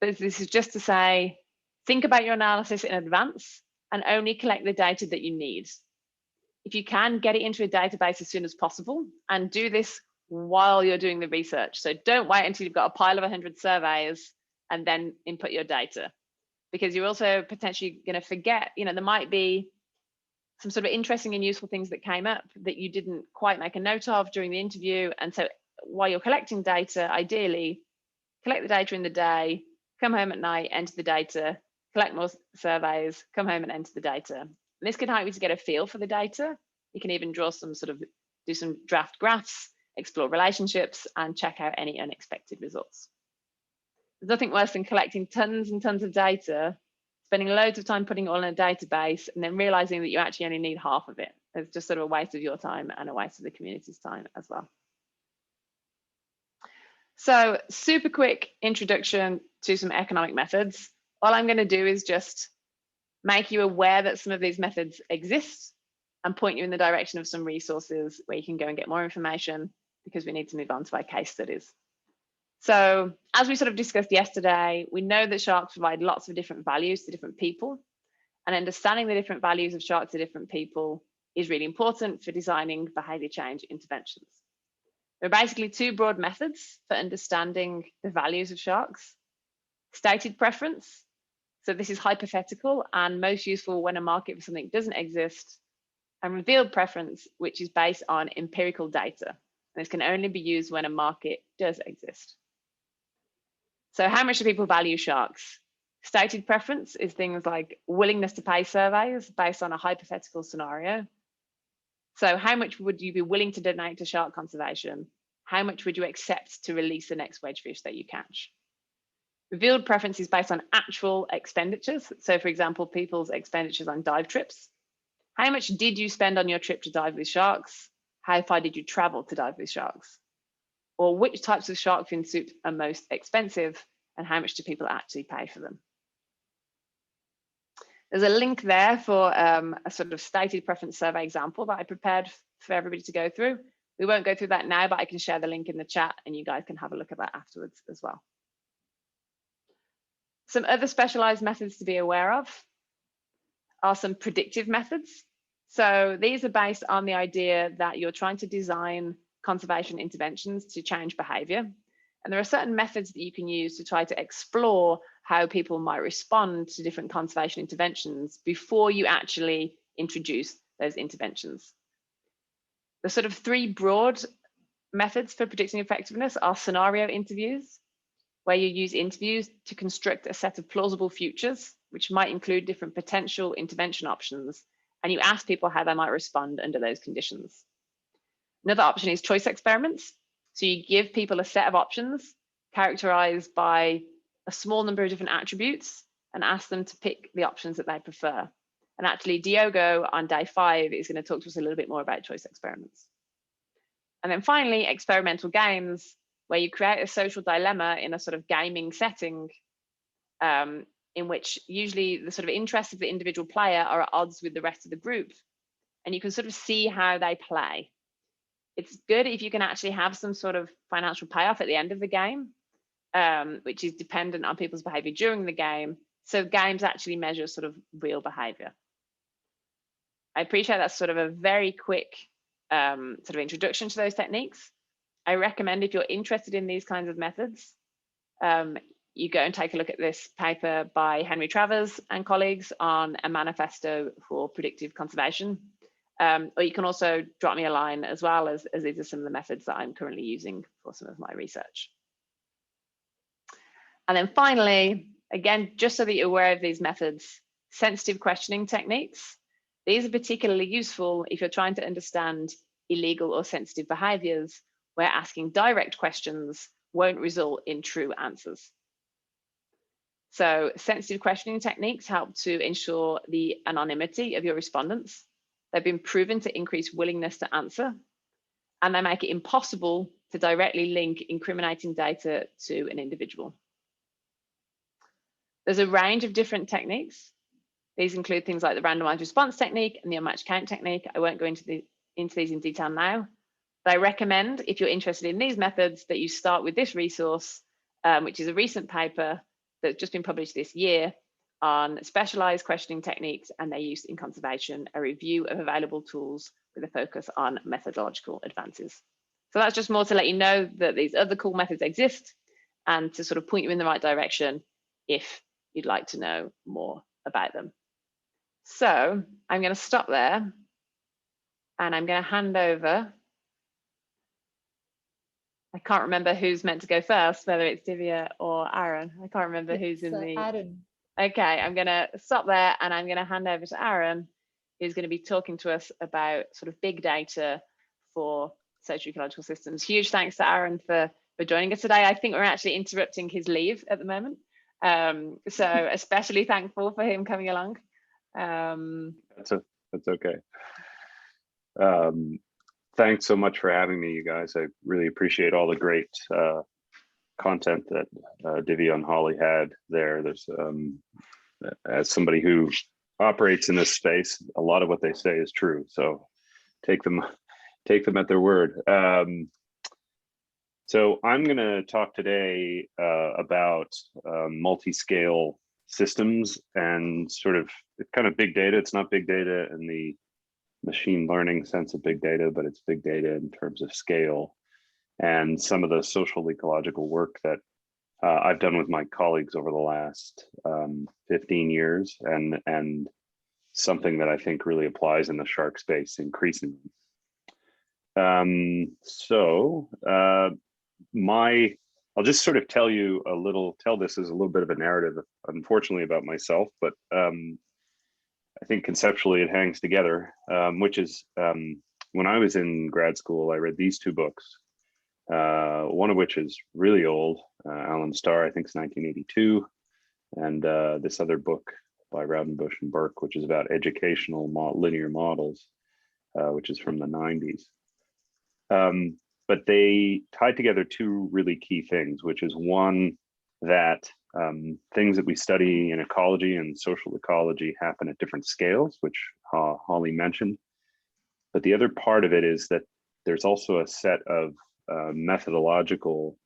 but this is just to say, think about your analysis in advance and only collect the data that you need. If you can, get it into a database as soon as possible, and do this while you're doing the research. So don't wait until you've got a pile of 100 surveys and then input your data, because you're also potentially going to forget, there might be some sort of interesting and useful things that came up that you didn't quite make a note of during the interview. And so while you're collecting data, ideally, collect the data in the day, come home at night, enter the data, collect more surveys, come home and enter the data. And this can help you to get a feel for the data. You can even do some draft graphs, explore relationships, and check out any unexpected results. There's nothing worse than collecting tons and tons of data, spending loads of time putting it all in a database, and then realizing that you actually only need half of it. It's just sort of a waste of your time and a waste of the community's time as well. So, super quick introduction to some economic methods. All I'm going to do is just make you aware that some of these methods exist and point you in the direction of some resources where you can go and get more information, because we need to move on to our case studies. So, as we sort of discussed yesterday, we know that sharks provide lots of different values to different people, and understanding the different values of sharks to different people is really important for designing behavior change interventions. There are basically two broad methods for understanding the values of sharks. Stated preference, so this is hypothetical and most useful when a market for something doesn't exist, and revealed preference, which is based on empirical data. And this can only be used when a market does exist. So how much do people value sharks? Stated preference is things like willingness to pay surveys based on a hypothetical scenario. So how much would you be willing to donate to shark conservation? How much would you accept to release the next wedgefish that you catch? Revealed preference is based on actual expenditures. So for example, people's expenditures on dive trips. How much did you spend on your trip to dive with sharks? How far did you travel to dive with sharks? Or which types of shark fin soup are most expensive, and how much do people actually pay for them? There's a link there for a sort of stated preference survey example that I prepared for everybody to go through. We won't go through that now, but I can share the link in the chat and you guys can have a look at that afterwards as well. Some other specialized methods to be aware of are some predictive methods. So these are based on the idea that you're trying to design conservation interventions to change behavior. And there are certain methods that you can use to try to explore how people might respond to different conservation interventions before you actually introduce those interventions. The sort of three broad methods for predicting effectiveness are scenario interviews, where you use interviews to construct a set of plausible futures, which might include different potential intervention options, and you ask people how they might respond under those conditions. Another option is choice experiments. So you give people a set of options characterized by a small number of different attributes and ask them to pick the options that they prefer. And actually, Diogo on day 5 is going to talk to us a little bit more about choice experiments. And then finally, experimental games, where you create a social dilemma in a sort of gaming setting, in which usually the sort of interests of the individual player are at odds with the rest of the group. And you can sort of see how they play. It's good if you can actually have some sort of financial payoff at the end of the game, which is dependent on people's behavior during the game. So games actually measure sort of real behavior. I appreciate that's sort of a very quick sort of introduction to those techniques. I recommend if you're interested in these kinds of methods, you go and take a look at this paper by Henry Travers and colleagues on a manifesto for predictive conservation. Or you can also drop me a line as well, as these are some of the methods that I'm currently using for some of my research. And then finally, again, just so that you're aware of these methods, sensitive questioning techniques. These are particularly useful if you're trying to understand illegal or sensitive behaviors where asking direct questions won't result in true answers. So sensitive questioning techniques help to ensure the anonymity of your respondents. They've been proven to increase willingness to answer, and they make it impossible to directly link incriminating data to an individual. There's a range of different techniques. These include things like the randomized response technique and the unmatched count technique. I won't go into these in detail now. But I recommend, if you're interested in these methods, that you start with this resource, which is a recent paper that's just been published this year on specialized questioning techniques and their use in conservation, a review of available tools with a focus on methodological advances. So that's just more to let you know that these other cool methods exist and to sort of point you in the right direction if you'd like to know more about them. So I'm going to stop there and I'm going to hand over. I can't remember who's meant to go first, whether it's Divya or Aaron. I can't remember who's in the. Aaron. Okay, I'm going to stop there and I'm going to hand over to Aaron, who's going to be talking to us about sort of big data for socio-ecological systems. Huge thanks to Aaron for joining us today. I think we're actually interrupting his leave at the moment. So especially thankful for him coming along. That's okay. Thanks so much for having me, you guys. I really appreciate all the great content that Divya and Hollie had there. There's, as somebody who operates in this space, a lot of what they say is true. So take them at their word. So I'm going to talk today about multi-scale systems and sort of kind of big data. It's not big data in the machine learning sense of big data, but it's big data in terms of scale and some of the social ecological work that I've done with my colleagues over the last 15 years and something that I think really applies in the shark space increasingly. I'll just sort of tell this as a little bit of a narrative, unfortunately, about myself, but I think conceptually it hangs together, which is when I was in grad school, I read these two books, one of which is really old, Alan Starr, I think it's 1982, and this other book by Raudenbush and Burke, which is about educational linear models, which is from the 90s. But they tied together two really key things, which is one, that things that we study in ecology and social ecology happen at different scales, which Hollie mentioned. But the other part of it is that there's also a set of methodological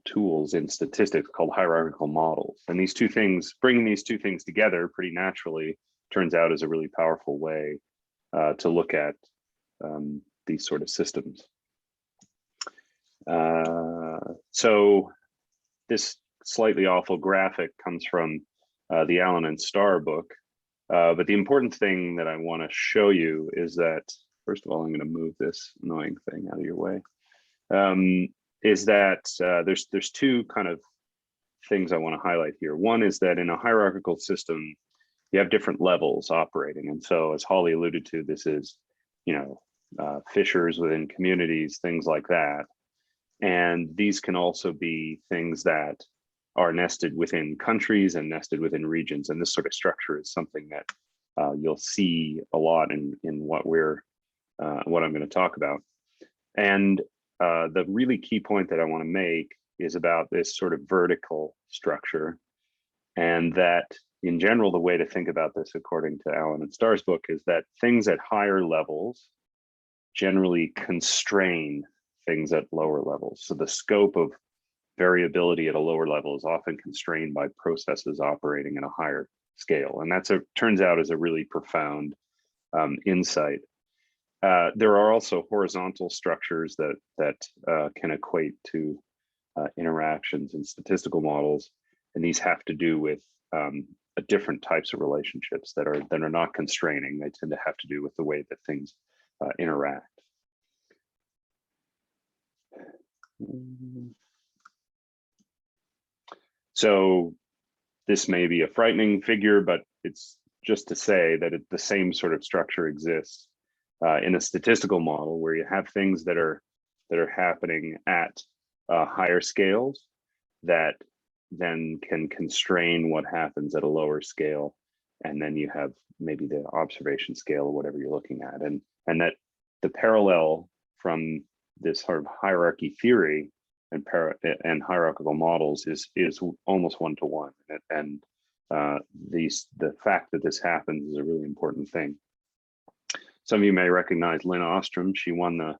tools in statistics called hierarchical models. And these two things, bringing these two things together pretty naturally, turns out is a really powerful way to look at these sort of systems. So this slightly awful graphic comes from the Allen and Starr book. But the important thing that I want to show you is that, first of all, I'm going to move this annoying thing out of your way, is that there's two kind of things I want to highlight here. One is that in a hierarchical system, you have different levels operating. And so as Hollie alluded to, this is, fissures within communities, things like that. And these can also be things that are nested within countries and nested within regions. And this sort of structure is something that you'll see a lot in what I'm going to talk about. And the really key point that I want to make is about this sort of vertical structure, and that in general, the way to think about this, according to Allen and Starr's book, is that things at higher levels generally constrain things at lower levels. So the scope of variability at a lower level is often constrained by processes operating at a higher scale. And that's turns out is a really profound insight. There are also horizontal structures that can equate to interactions in statistical models. And these have to do with different types of relationships that are not constraining. They tend to have to do with the way that things interact. So this may be a frightening figure, but it's just to say that the same sort of structure exists in a statistical model where you have things that are happening at higher scales that then can constrain what happens at a lower scale. And then you have maybe the observation scale or whatever you're looking at. And that the parallel from this sort of hierarchy theory and hierarchical models is almost one-to-one. And the fact that this happens is a really important thing. Some of you may recognize Lynn Ostrom. She won the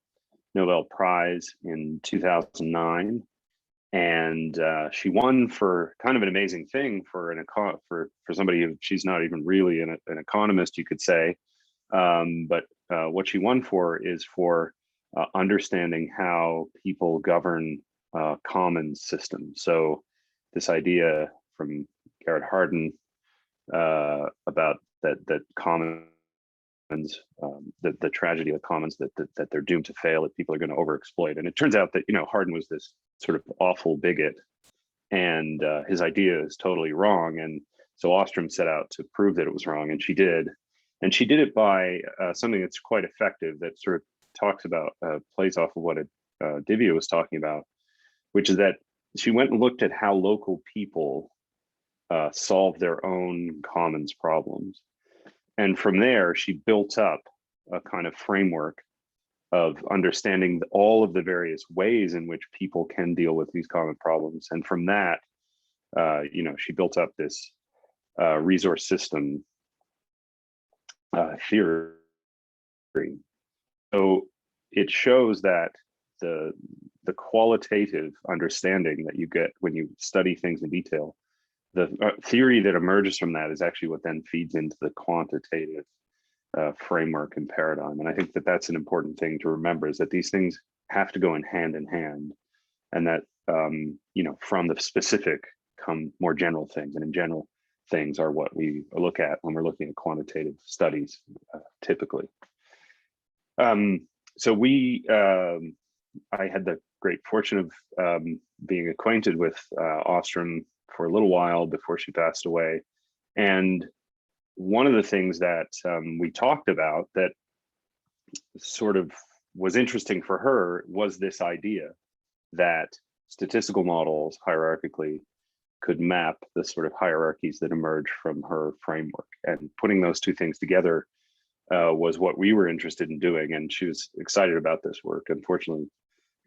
Nobel Prize in 2009. And she won for kind of an amazing thing for somebody who, she's not even really an economist, you could say. But what she won for is for understanding how people govern commons systems. So this idea from Garrett Hardin about that commons, the tragedy of the commons, that they're doomed to fail, that people are going to overexploit. And it turns out that, Hardin was this sort of awful bigot, and his idea is totally wrong. And so Ostrom set out to prove that it was wrong, and she did. And she did it by something that's quite effective, that sort of talks about, plays off of what Divya was talking about, which is that she went and looked at how local people solve their own commons problems. And from there, she built up a kind of framework of understanding all of the various ways in which people can deal with these common problems. And from that, she built up this resource system theory. So it shows that the qualitative understanding that you get when you study things in detail, the theory that emerges from that is actually what then feeds into the quantitative framework and paradigm. And I think that that's an important thing to remember, is that these things have to go in hand, and that from the specific come more general things, and in general things are what we look at when we're looking at quantitative studies, typically. So I had the great fortune of being acquainted with Ostrom for a little while before she passed away. And one of the things that we talked about that sort of was interesting for her was this idea that statistical models hierarchically could map the sort of hierarchies that emerge from her framework. And putting those two things together was what we were interested in doing. And she was excited about this work. Unfortunately,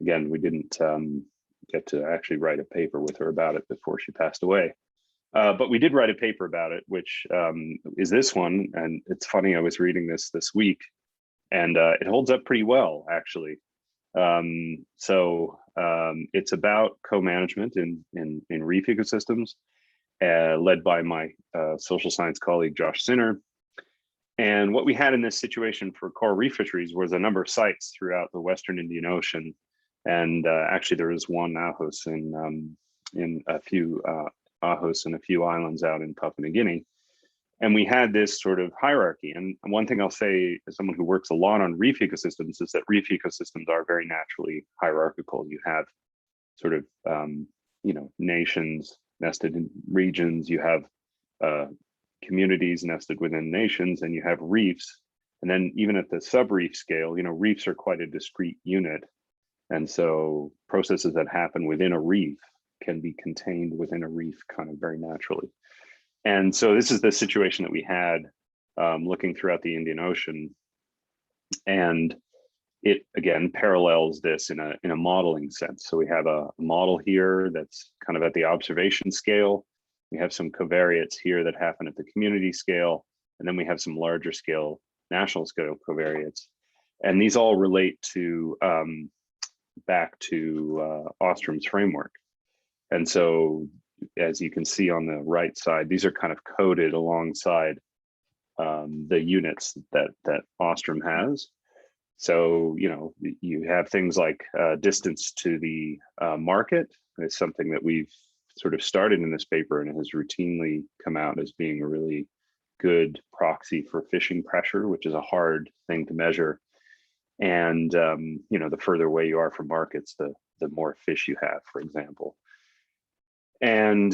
again, we didn't get to actually write a paper with her about it before she passed away. But we did write a paper about it, which is this one. And it's funny, I was reading this week, and it holds up pretty well, actually. It's about co-management in reef ecosystems, led by my social science colleague, Josh Sinner. And what we had in this situation for coral reef fisheries was a number of sites throughout the Western Indian Ocean. And actually there is one Ahos in a few Ahos and a few islands out in Papua New Guinea. And we had this sort of hierarchy. And one thing I'll say as someone who works a lot on reef ecosystems is that reef ecosystems are very naturally hierarchical. You have sort of, nations nested in regions, you have communities nested within nations, and you have reefs. And then even at the sub-reef scale, reefs are quite a discrete unit. And so processes that happen within a reef can be contained within a reef kind of very naturally. And so this is the situation that we had looking throughout the Indian Ocean. And it, again, parallels this in a modeling sense. So we have a model here that's kind of at the observation scale. We have some covariates here that happen at the community scale. And then we have some larger scale, national scale covariates. And these all relate to back to Ostrom's framework. And so, as you can see on the right side, these are kind of coded alongside the units that Ostrom has. So, you have things like distance to the market. It's something that we've sort of started in this paper, and it has routinely come out as being a really good proxy for fishing pressure, which is a hard thing to measure. And, the further away you are from markets, the the more fish you have, for example. And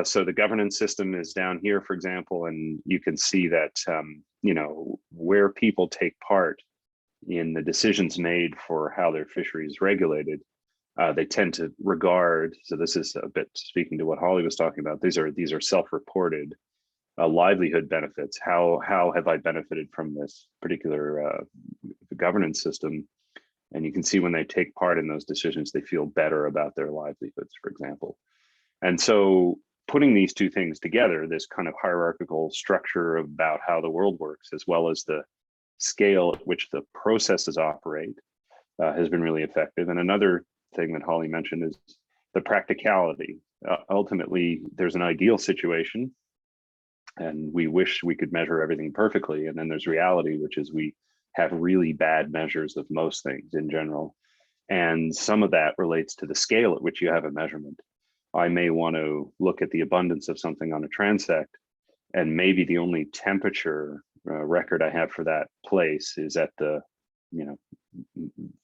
so the governance system is down here, for example, and you can see that, you know, where people take part in the decisions made for how their fishery is regulated, they tend to regard, so this is a bit speaking to what Hollie was talking about, these are self-reported livelihood benefits. How have I benefited from this particular governance system? And you can see when they take part in those decisions, they feel better about their livelihoods, for example. And so putting these two things together, this kind of hierarchical structure about how the world works, as well as the scale at which the processes operate, has been really effective. And another thing that Hollie mentioned is the practicality. Ultimately, there's an ideal situation, and we wish we could measure everything perfectly. And then there's reality, which is we have really bad measures of most things in general. And some of that relates to the scale at which you have a measurement. I may want to look at the abundance of something on a transect, and maybe the only temperature record I have for that place is at the, you know,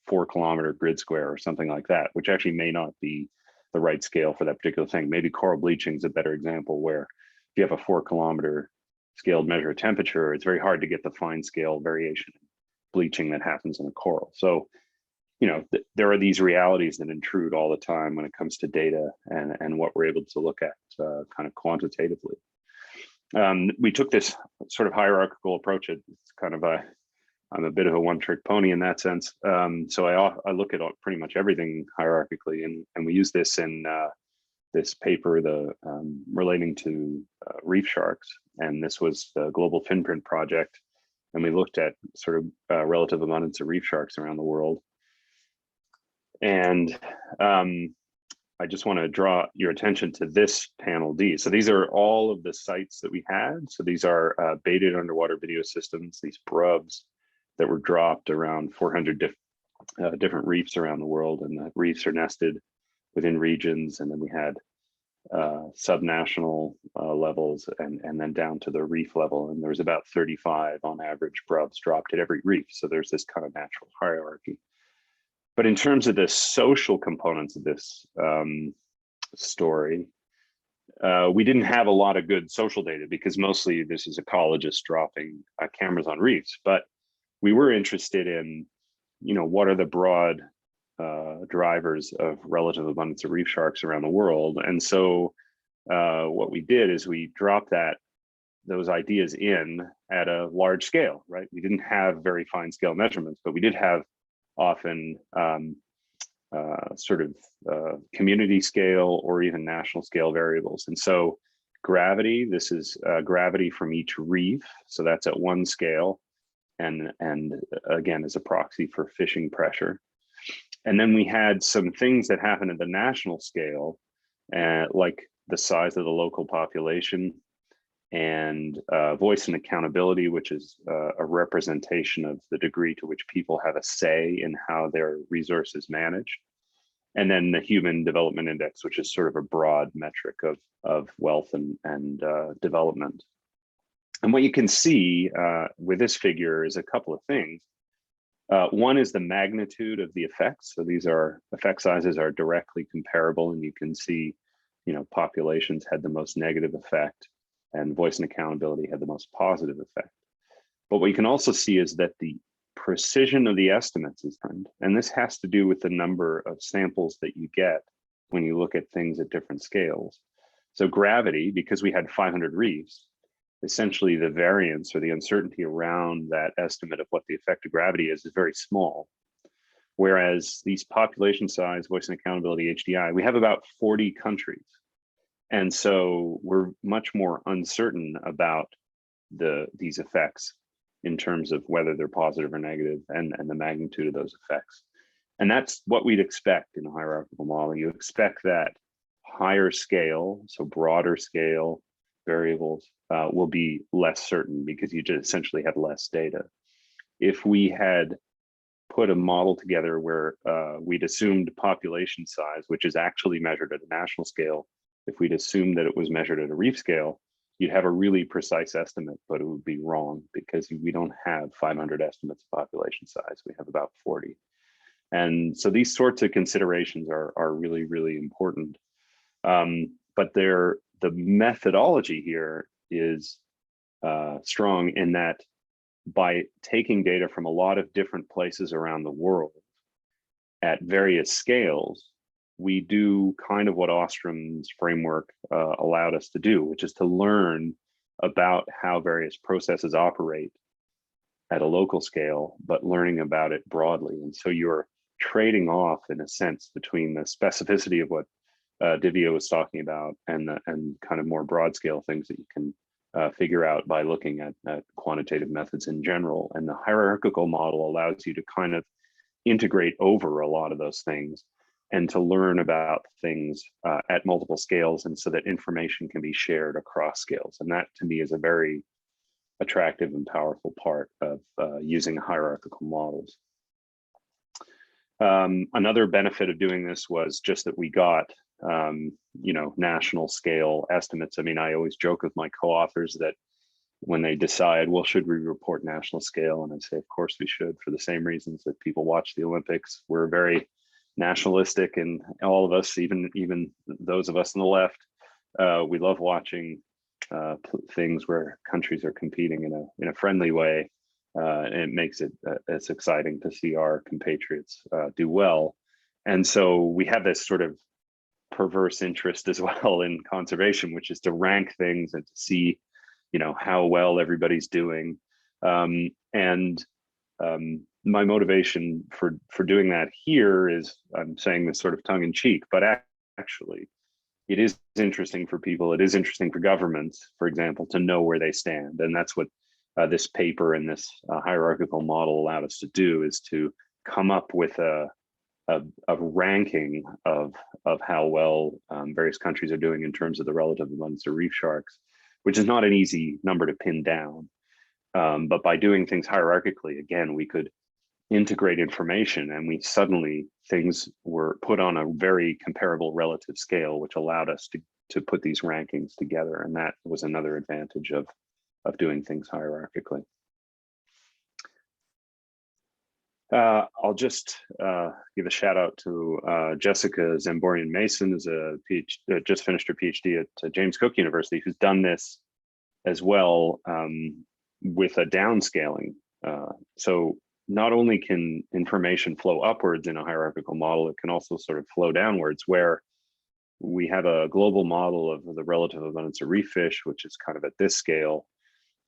4 kilometer grid square or something like that, which actually may not be the right scale for that particular thing. Maybe coral bleaching is a better example, where if you have a 4 kilometer scaled measure of temperature, it's very hard to get the fine scale variation in bleaching that happens in a coral. So, you know, there are these realities that intrude all the time when it comes to data and what we're able to look at kind of quantitatively. We took this sort of hierarchical approach. It's kind of I'm a bit of a one-trick pony in that sense. So I look at pretty much everything hierarchically, and we use this in this paper, relating to reef sharks. And this was the Global Finprint Project. And we looked at sort of relative abundance of reef sharks around the world. And I just want to draw your attention to this panel D. So these are all of the sites that we had. So these are baited underwater video systems, these brubs that were dropped around 400 different reefs around the world. And the reefs are nested within regions. And then we had subnational levels and then down to the reef level. And there was about 35 on average brubs dropped at every reef. So there's this kind of natural hierarchy. But in terms of the social components of this story, we didn't have a lot of good social data because mostly this is ecologists dropping cameras on reefs. But we were interested in, you know, what are the broad drivers of relative abundance of reef sharks around the world. And so what we did is we dropped those ideas in at a large scale, right? We didn't have very fine scale measurements, but we did have often sort of community scale or even national scale variables. And so gravity, this is gravity from each reef. So that's at one scale. And again, as a proxy for fishing pressure. And then we had some things that happened at the national scale, like the size of the local population and voice and accountability, which is a representation of the degree to which people have a say in how their resources managed. And then the Human Development Index, which is sort of a broad metric of wealth and development. And what you can see with this figure is a couple of things. One is the magnitude of the effects. So these are effect sizes are directly comparable, and you can see, you know, populations had the most negative effect and voice and accountability had the most positive effect. But what you can also see is that the precision of the estimates is different. And this has to do with the number of samples that you get when you look at things at different scales. So gravity, because we had 500 reefs, essentially the variance or the uncertainty around that estimate of what the effect of gravity is very small. Whereas these population size, voice and accountability, HDI, we have about 40 countries. And so we're much more uncertain about these effects in terms of whether they're positive or negative and the magnitude of those effects. And that's what we'd expect in a hierarchical model. You expect that higher scale, so broader scale variables will be less certain because you just essentially have less data. If we had put a model together where we'd assumed population size, which is actually measured at a national scale, if we'd assumed that it was measured at a reef scale, you'd have a really precise estimate, but it would be wrong because we don't have 500 estimates of population size. We have about 40. And so these sorts of considerations are really, really important. But the methodology here is strong in that by taking data from a lot of different places around the world at various scales, we do kind of what Ostrom's framework allowed us to do, which is to learn about how various processes operate at a local scale, but learning about it broadly. And so you're trading off, in a sense, between the specificity of what Divya was talking about and kind of more broad scale things that you can figure out by looking at quantitative methods in general. And the hierarchical model allows you to kind of integrate over a lot of those things and to learn about things at multiple scales, and so that information can be shared across scales. And that, to me, is a very attractive and powerful part of using hierarchical models. Another benefit of doing this was just that we got national scale estimates. I mean, I always joke with my co-authors that when they decide, well, should we report national scale? And I say, of course we should, for the same reasons that people watch the Olympics. We're very nationalistic, and all of us, even those of us on the left, we love watching things where countries are competing in a friendly way, and it makes it it's exciting to see our compatriots do well. And so we have this sort of perverse interest as well in conservation, which is to rank things and to see, how well everybody's doing. My motivation for doing that here is, I'm saying this sort of tongue in cheek, but actually it is interesting for people. It is interesting for governments, for example, to know where they stand. And that's what this paper and this hierarchical model allowed us to do, is to come up with a ranking of how well various countries are doing in terms of the relative abundance of reef sharks, which is not an easy number to pin down. But by doing things hierarchically, again, we could integrate information, and suddenly things were put on a very comparable relative scale, which allowed us to put these rankings together. And that was another advantage of doing things hierarchically. I'll just give a shout out to Jessica Zamborian-Mason, who's just finished her PhD at James Cook University, who's done this as well with a downscaling. So not only can information flow upwards in a hierarchical model, it can also sort of flow downwards, where we have a global model of the relative abundance of reef fish, which is kind of at this scale.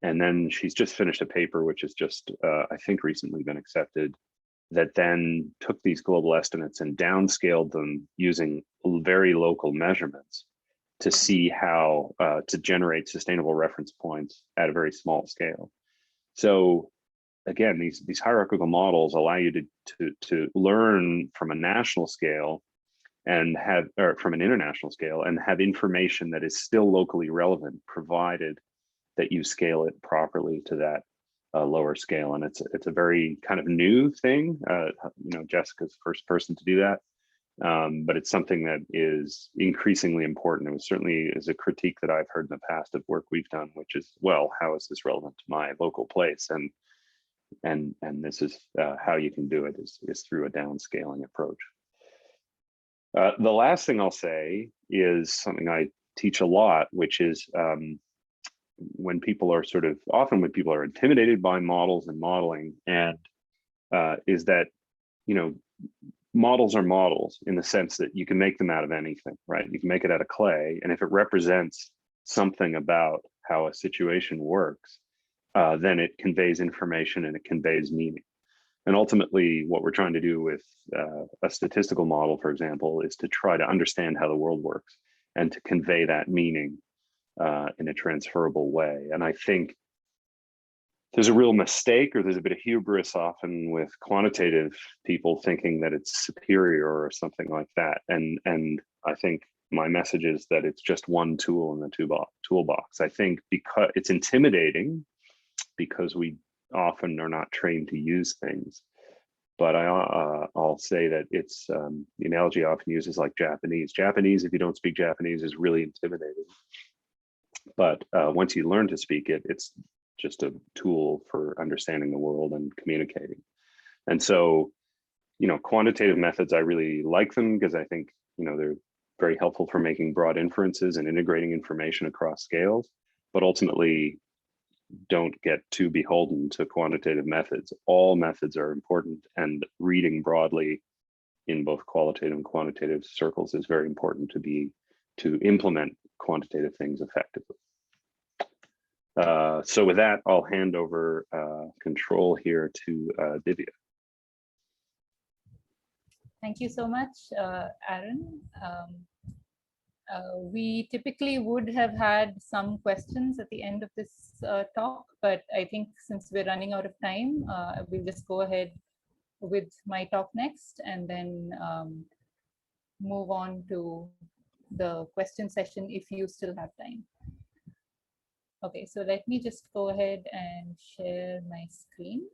And then she's just finished a paper, which has just, I think, recently been accepted, that then took these global estimates and downscaled them using very local measurements to see how to generate sustainable reference points at a very small scale. So again, these hierarchical models allow you to learn from a national scale and from an international scale, and have information that is still locally relevant, provided that you scale it properly to that lower scale. And it's a very kind of new thing. Jessica's the first person to do that, but it's something that is increasingly important. It was certainly is a critique that I've heard in the past of work we've done, which is, well, how is this relevant to my local place? And this is how you can do it is through a downscaling approach. The last thing I'll say is something I teach a lot, which is when people are intimidated by models and modeling, and is that, models are models in the sense that you can make them out of anything, right? You can make it out of clay, and if it represents something about how a situation works, then it conveys information and it conveys meaning. And ultimately, what we're trying to do with a statistical model, for example, is to try to understand how the world works and to convey that meaning in a transferable way. And I think there's a real mistake, or there's a bit of hubris often with quantitative people thinking that it's superior or something like that. And I think my message is that it's just one tool in the toolbox. I think because it's intimidating, because we often are not trained to use things. But I'll say that it's the analogy I often use is like Japanese. Japanese, if you don't speak Japanese, is really intimidating. But once you learn to speak it, it's just a tool for understanding the world and communicating. And so, quantitative methods, I really like them because I think, they're very helpful for making broad inferences and integrating information across scales, but ultimately don't get too beholden to quantitative methods. All methods are important, and reading broadly in both qualitative and quantitative circles is very important to implement quantitative things effectively. So with that, I'll hand over control here to Divya. Thank you so much, Aaron. We typically would have had some questions at the end of this talk, but I think since we're running out of time, we'll just go ahead with my talk next and then move on to the question session if you still have time. Okay, so let me just go ahead and share my screen.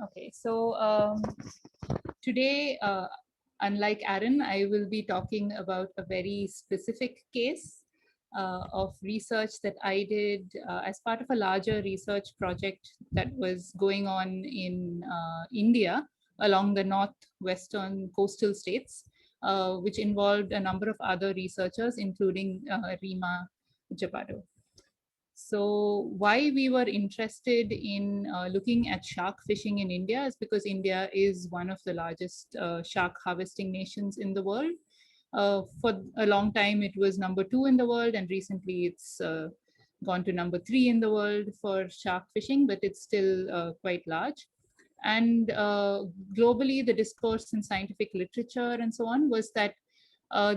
Okay, so today, unlike Aaron, I will be talking about a very specific case of research that I did as part of a larger research project that was going on in India along the northwestern coastal states, which involved a number of other researchers, including Rima Japado. So why we were interested in looking at shark fishing in India is because India is one of the largest shark harvesting nations in the world. For a long time, it was #2 in the world, and recently it's gone to #3 in the world for shark fishing, but it's still quite large. And globally, the discourse in scientific literature and so on was that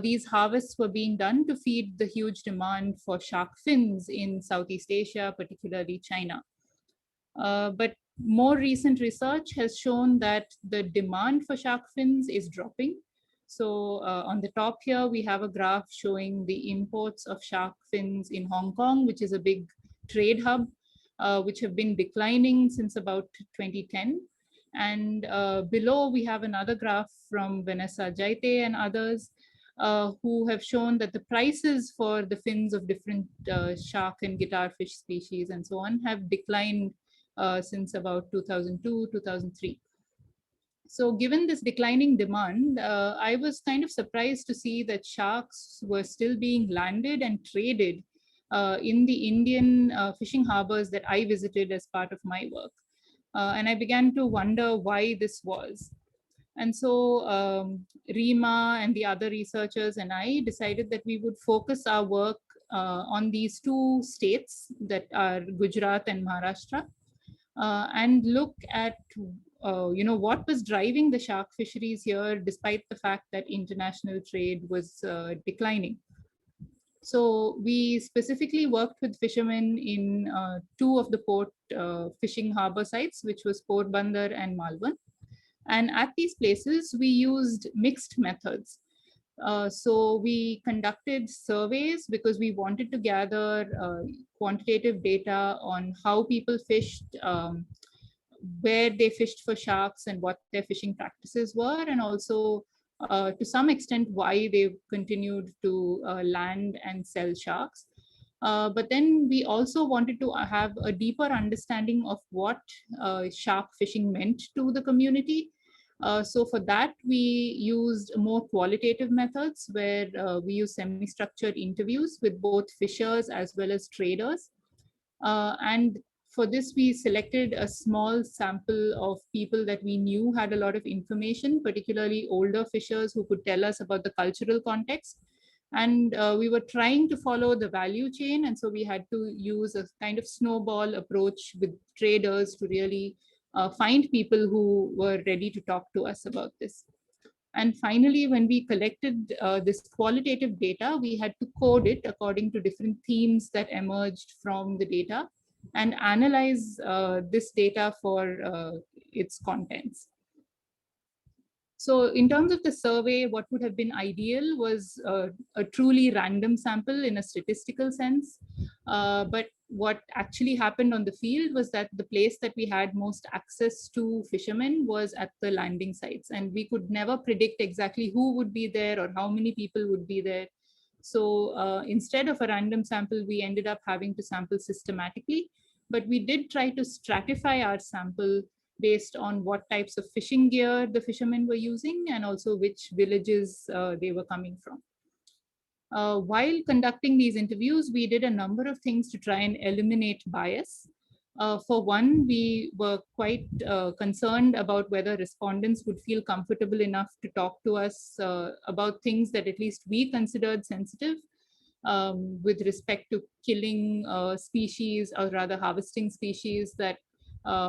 these harvests were being done to feed the huge demand for shark fins in Southeast Asia, particularly China. But more recent research has shown that the demand for shark fins is dropping. So on the top here, we have a graph showing the imports of shark fins in Hong Kong, which is a big trade hub, which have been declining since about 2010. And below, we have another graph from Vanessa Jaite and others, who have shown that the prices for the fins of different shark and guitarfish species and so on have declined since about 2002, 2003. So given this declining demand, I was kind of surprised to see that sharks were still being landed and traded in the Indian fishing harbors that I visited as part of my work. And I began to wonder why this was. And so Rima and the other researchers and I decided that we would focus our work on these two states that are Gujarat and Maharashtra, and look at what was driving the shark fisheries here, despite the fact that international trade was declining. So we specifically worked with fishermen in two of the port fishing harbor sites, which was Port Bandar and Malvan. And at these places, we used mixed methods. So we conducted surveys because we wanted to gather quantitative data on how people fished, where they fished for sharks and what their fishing practices were, and also to some extent why they continued to land and sell sharks. But then we also wanted to have a deeper understanding of what shark fishing meant to the community. So for that, we used more qualitative methods where we use semi-structured interviews with both fishers as well as traders. And for this, we selected a small sample of people that we knew had a lot of information, particularly older fishers who could tell us about the cultural context. And we were trying to follow the value chain. And so we had to use a kind of snowball approach with traders to really find people who were ready to talk to us about this. And finally, when we collected this qualitative data, we had to code it according to different themes that emerged from the data and analyze this data for its contents. So in terms of the survey, what would have been ideal was a truly random sample in a statistical sense. But what actually happened on the field was that the place that we had most access to fishermen was at the landing sites. And we could never predict exactly who would be there or how many people would be there. So instead of a random sample, we ended up having to sample systematically. but we did try to stratify our sample based on what types of fishing gear the fishermen were using and also which villages they were coming from. While conducting these interviews, we did a number of things to try and eliminate bias. For one, we were quite concerned about whether respondents would feel comfortable enough to talk to us about things that at least we considered sensitive with respect to killing species, or rather harvesting species that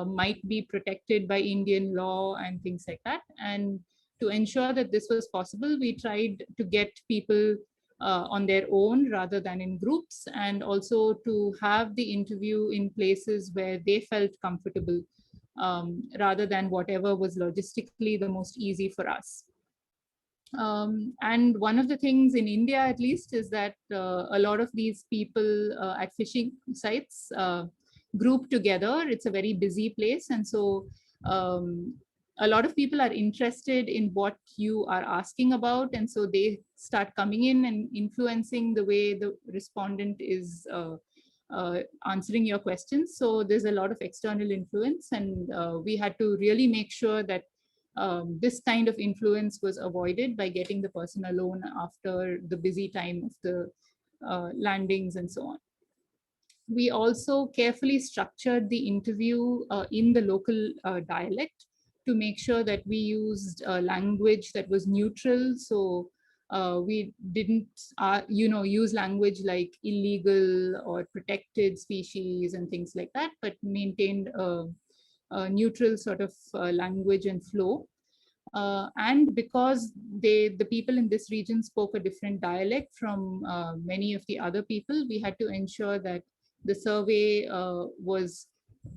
might be protected by Indian law and things like that. And to ensure that this was possible, we tried to get people on their own rather than in groups, and also to have the interview in places where they felt comfortable rather than whatever was logistically the most easy for us. And one of the things in India, at least, is that a lot of these people at fishing sites group together. It's a very busy place. And so a lot of people are interested in what you are asking about. And so they start coming in and influencing the way the respondent is answering your questions. So there's a lot of external influence, and we had to really make sure that this kind of influence was avoided by getting the person alone after the busy time of the landings and so on. We also carefully structured the interview in the local dialect to make sure that we used language that was neutral. So we didn't, use language like illegal or protected species and things like that, but maintained a neutral sort of language and flow. And because the people in this region spoke a different dialect from many of the other people, we had to ensure that the survey was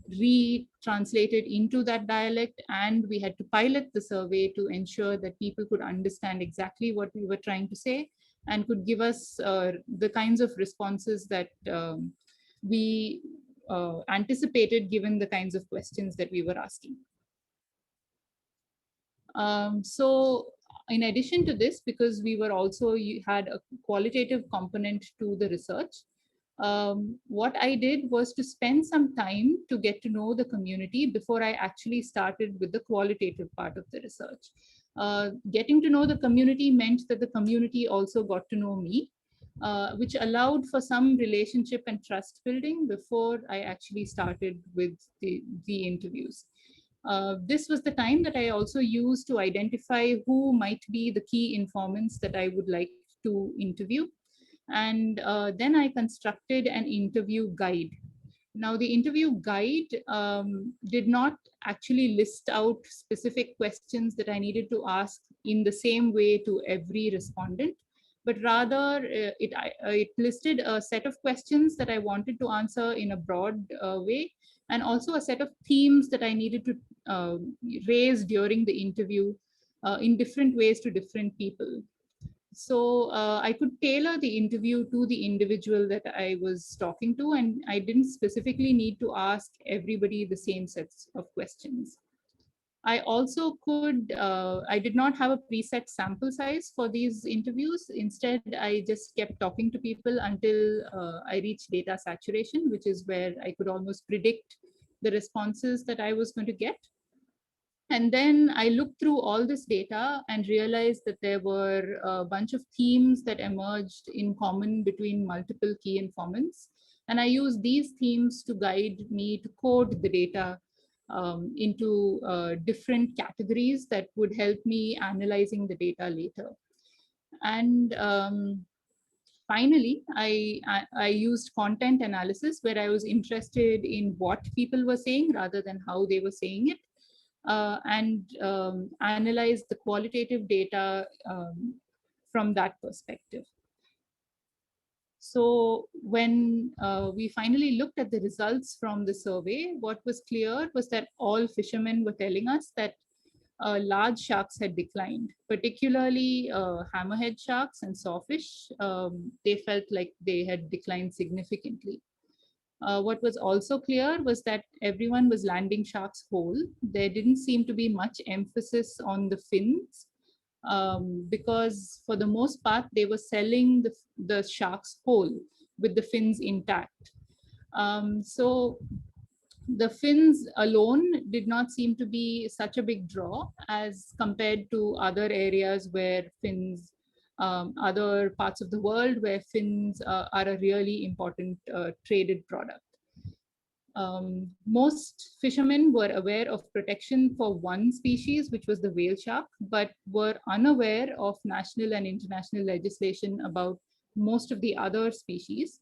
retranslated into that dialect, and we had to pilot the survey to ensure that people could understand exactly what we were trying to say and could give us the kinds of responses that we anticipated given the kinds of questions that we were asking. So in addition to this, because we were also had a qualitative component to the research, what I did was to spend some time to get to know the community before I actually started with the qualitative part of the research. Getting to know the community meant that the community also got to know me, which allowed for some relationship and trust building before I actually started with the interviews. This was the time that I also used to identify who might be the key informants that I would like to interview. And then I constructed an interview guide. Now, the interview guide did not actually list out specific questions that I needed to ask in the same way to every respondent, but rather it listed a set of questions that I wanted to answer in a broad way, and also a set of themes that I needed to raise during the interview in different ways to different people. So I could tailor the interview to the individual that I was talking to, and I didn't specifically need to ask everybody the same sets of questions. I also could, I did not have a preset sample size for these interviews. Instead, I just kept talking to people until I reached data saturation, which is where I could almost predict the responses that I was going to get. And then I looked through all this data and realized that there were a bunch of themes that emerged in common between multiple key informants. And I used these themes to guide me to code the data into different categories that would help me analyzing the data later. And finally, I used content analysis, where I was interested in what people were saying rather than how they were saying it. And analyze the qualitative data from that perspective. So when we finally looked at the results from the survey, what was clear was that all fishermen were telling us that large sharks had declined, particularly hammerhead sharks and sawfish. They felt like they had declined significantly. What was also clear was that everyone was landing sharks whole. There didn't seem to be much emphasis on the fins because for the most part, they were selling the sharks whole with the fins intact. So the fins alone did not seem to be such a big draw as compared to other areas where fins, other parts of the world where fins are a really important traded product. Most fishermen were aware of protection for one species, which was the whale shark, but were unaware of national and international legislation about most of the other species.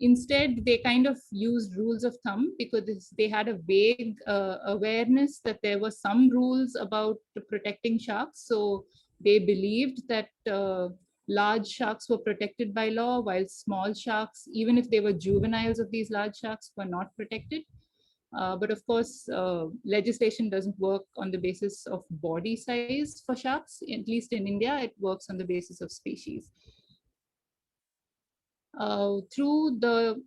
Instead, they kind of used rules of thumb because they had a vague awareness that there were some rules about protecting sharks. So they believed that large sharks were protected by law, while small sharks, even if they were juveniles of these large sharks, were not protected. But of course, legislation doesn't work on the basis of body size for sharks. At least in India, it works on the basis of species. Through the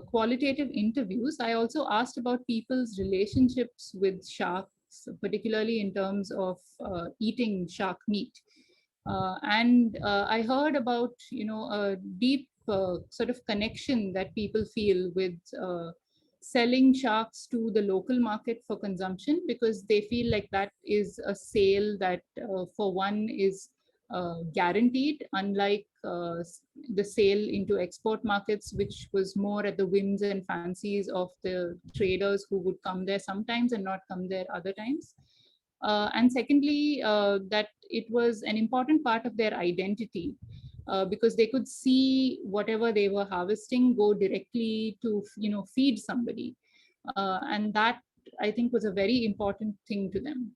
qualitative interviews, I also asked about people's relationships with sharks, particularly in terms of eating shark meat. And I heard about, a deep sort of connection that people feel with selling sharks to the local market for consumption, because they feel like that is a sale that, for one, is guaranteed, unlike the sale into export markets, which was more at the whims and fancies of the traders who would come there sometimes and not come there other times. And secondly, that it was an important part of their identity, because they could see whatever they were harvesting go directly to, feed somebody. And that, I think, was a very important thing to them.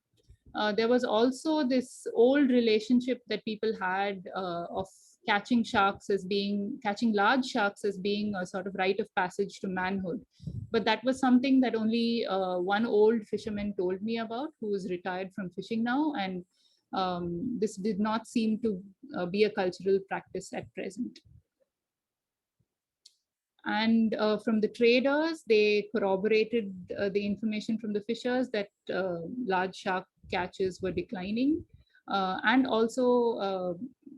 There was also this old relationship that people had of catching large sharks as being a sort of rite of passage to manhood. But that was something that only one old fisherman told me about, who is retired from fishing now. And this did not seem to be a cultural practice at present. And from the traders, they corroborated the information from the fishers that large shark catches were declining. And also,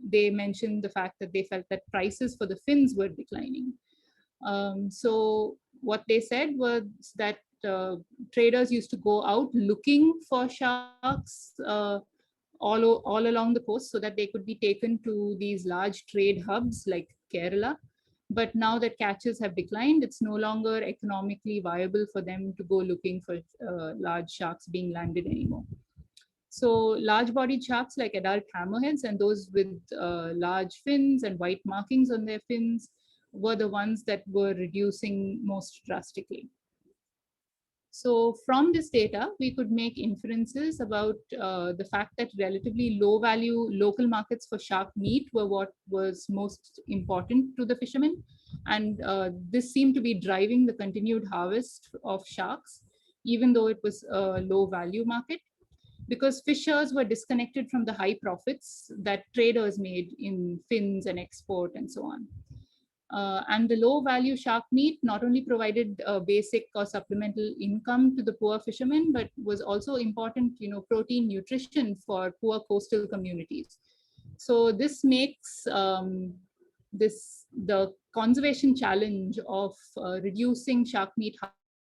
they mentioned the fact that they felt that prices for the fins were declining. So what they said was that traders used to go out looking for sharks all along the coast, so that they could be taken to these large trade hubs like Kerala. But now that catches have declined, it's no longer economically viable for them to go looking for large sharks being landed anymore. So large-bodied sharks like adult hammerheads and those with large fins and white markings on their fins were the ones that were reducing most drastically. So from this data, we could make inferences about the fact that relatively low-value local markets for shark meat were what was most important to the fishermen. And this seemed to be driving the continued harvest of sharks, even though it was a low-value market, because fishers were disconnected from the high profits that traders made in fins and export and so on. And the low value shark meat not only provided basic or supplemental income to the poor fishermen, but was also important, protein nutrition for poor coastal communities. So this makes the conservation challenge of reducing shark meat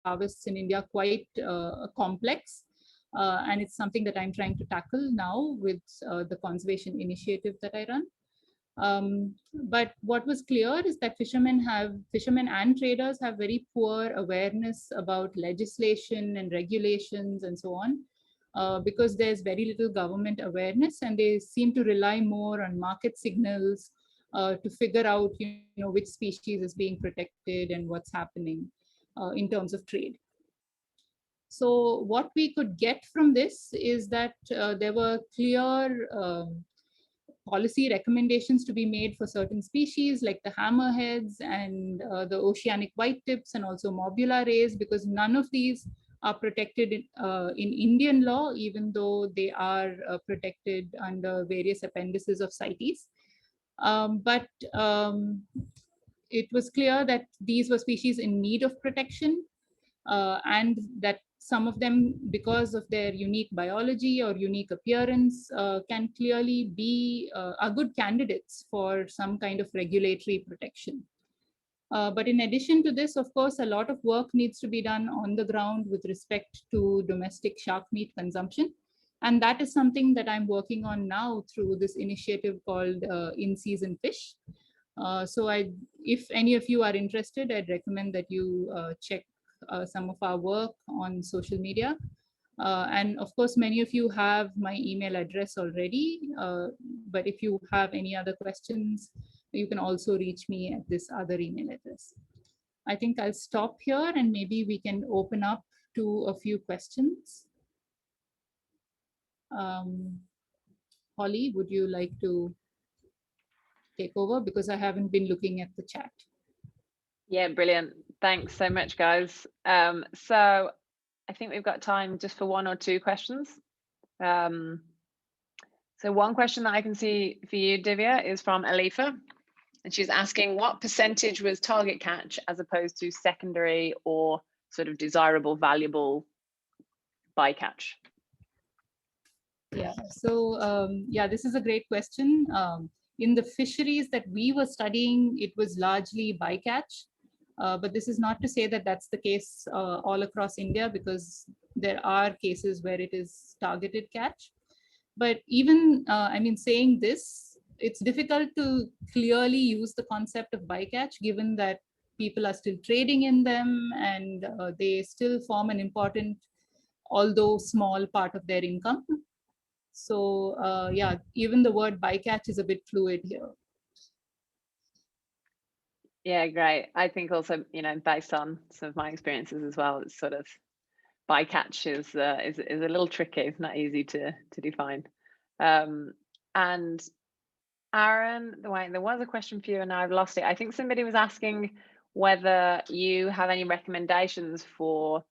harvests in India quite complex. And it's something that I'm trying to tackle now with the conservation initiative that I run. But what was clear is that fishermen and traders have very poor awareness about legislation and regulations and so on, because there's very little government awareness, and they seem to rely more on market signals to figure out, which species is being protected and what's happening in terms of trade. So what we could get from this is that there were clear policy recommendations to be made for certain species like the hammerheads and the oceanic whitetips and also mobula rays, because none of these are protected in Indian law, even though they are protected under various appendices of CITES. But it was clear that these were species in need of protection, and that some of them, because of their unique biology or unique appearance, can clearly be are good candidates for some kind of regulatory protection. But in addition to this, of course, a lot of work needs to be done on the ground with respect to domestic shark meat consumption. And that is something that I'm working on now through this initiative called In-Season Fish. If any of you are interested, I'd recommend that you check some of our work on social media. And of course, many of you have my email address already, but if you have any other questions, you can also reach me at this other email address. I think I'll stop here and maybe we can open up to a few questions. Hollie, would you like to take over? Because I haven't been looking at the chat. Yeah, brilliant. Thanks so much, guys. So I think we've got time just for one or two questions. So one question that I can see for you, Divya, is from Alifa. And she's asking, what percentage was target catch as opposed to secondary or sort of desirable, valuable bycatch? Yeah, so yeah, this is a great question. In the fisheries that we were studying, it was largely bycatch. But this is not to say that that's the case all across India, because there are cases where it is targeted catch. But even, I mean, saying this, it's difficult to clearly use the concept of bycatch, given that people are still trading in them and they still form an important, although small, part of their income. So yeah, even the word bycatch is a bit fluid here. Yeah, great. I think also, you know, based on some of my experiences as well, it's sort of bycatch is a little tricky. It's not easy to define. And Aaron, there was a question for you and now I've lost it. I think somebody was asking whether you have any recommendations for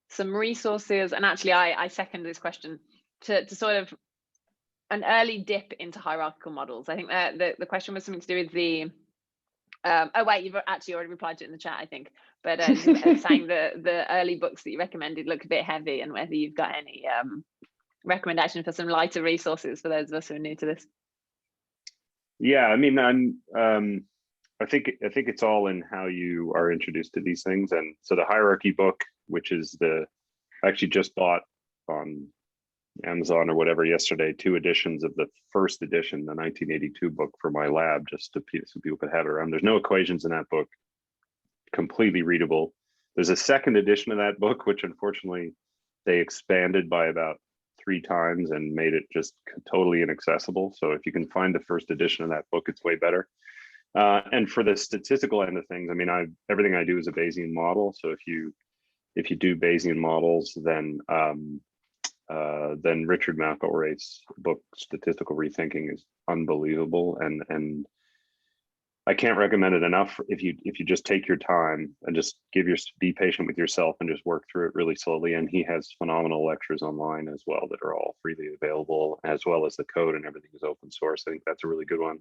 some resources, and actually I second this question, to sort of an early dip into hierarchical models. I think that the question was something to do with the oh wait, you've actually already replied to it in the chat, I think, but saying the early books that you recommended look a bit heavy, and whether you've got any recommendation for some lighter resources for those of us who are new to this. Yeah, I mean, I think it's all in how you are introduced to these things. And so the hierarchy book, which is I actually just bought on Amazon or whatever yesterday, 2 editions of the first edition, the 1982 book for my lab, just so people could have it around. There's no equations in that book, completely readable. There's a second edition of that book, which unfortunately they expanded by about 3 times and made it just totally inaccessible. So if you can find the first edition of that book, it's way better. And for the statistical end of things, I mean, everything I do is a Bayesian model. So if you do Bayesian models, then Richard McElraith's book Statistical Rethinking is unbelievable, and I can't recommend it enough. If you just take your time and just be patient with yourself and just work through it really slowly. And he has phenomenal lectures online as well that are all freely available, as well as the code and everything is open source. I think that's a really good one.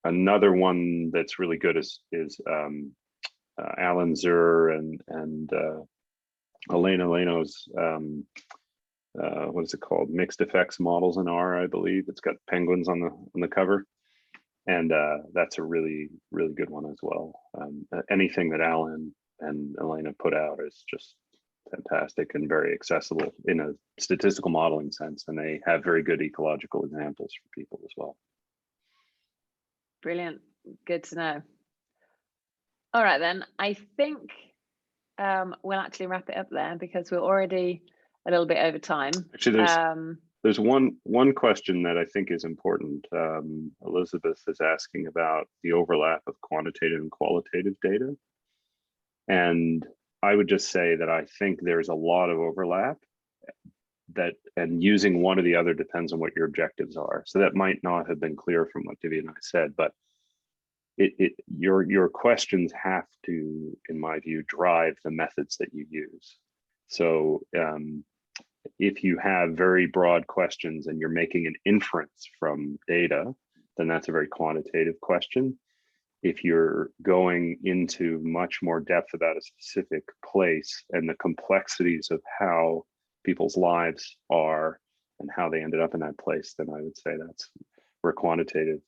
Another one that's really good is Alan Zur and Elena Leno's what is it called? Mixed Effects Models in R, I believe. It's got penguins on the cover, and that's a really, really good one as well. Anything that Alan and Elena put out is just fantastic and very accessible in a statistical modeling sense, and they have very good ecological examples for people as well. Brilliant, good to know. All right then, I think we'll actually wrap it up there because we're already a little bit over time. Actually, there's one question that I think is important. Elizabeth is asking about the overlap of quantitative and qualitative data. And I would just say that I think there's a lot of overlap, and using one or the other depends on what your objectives are. So that might not have been clear from what Divya and I said, but your questions have to, in my view, drive the methods that you use. So if you have very broad questions and you're making an inference from data, then that's a very quantitative question. If you're going into much more depth about a specific place and the complexities of how people's lives are and how they ended up in that place, then I would say that's where quantitative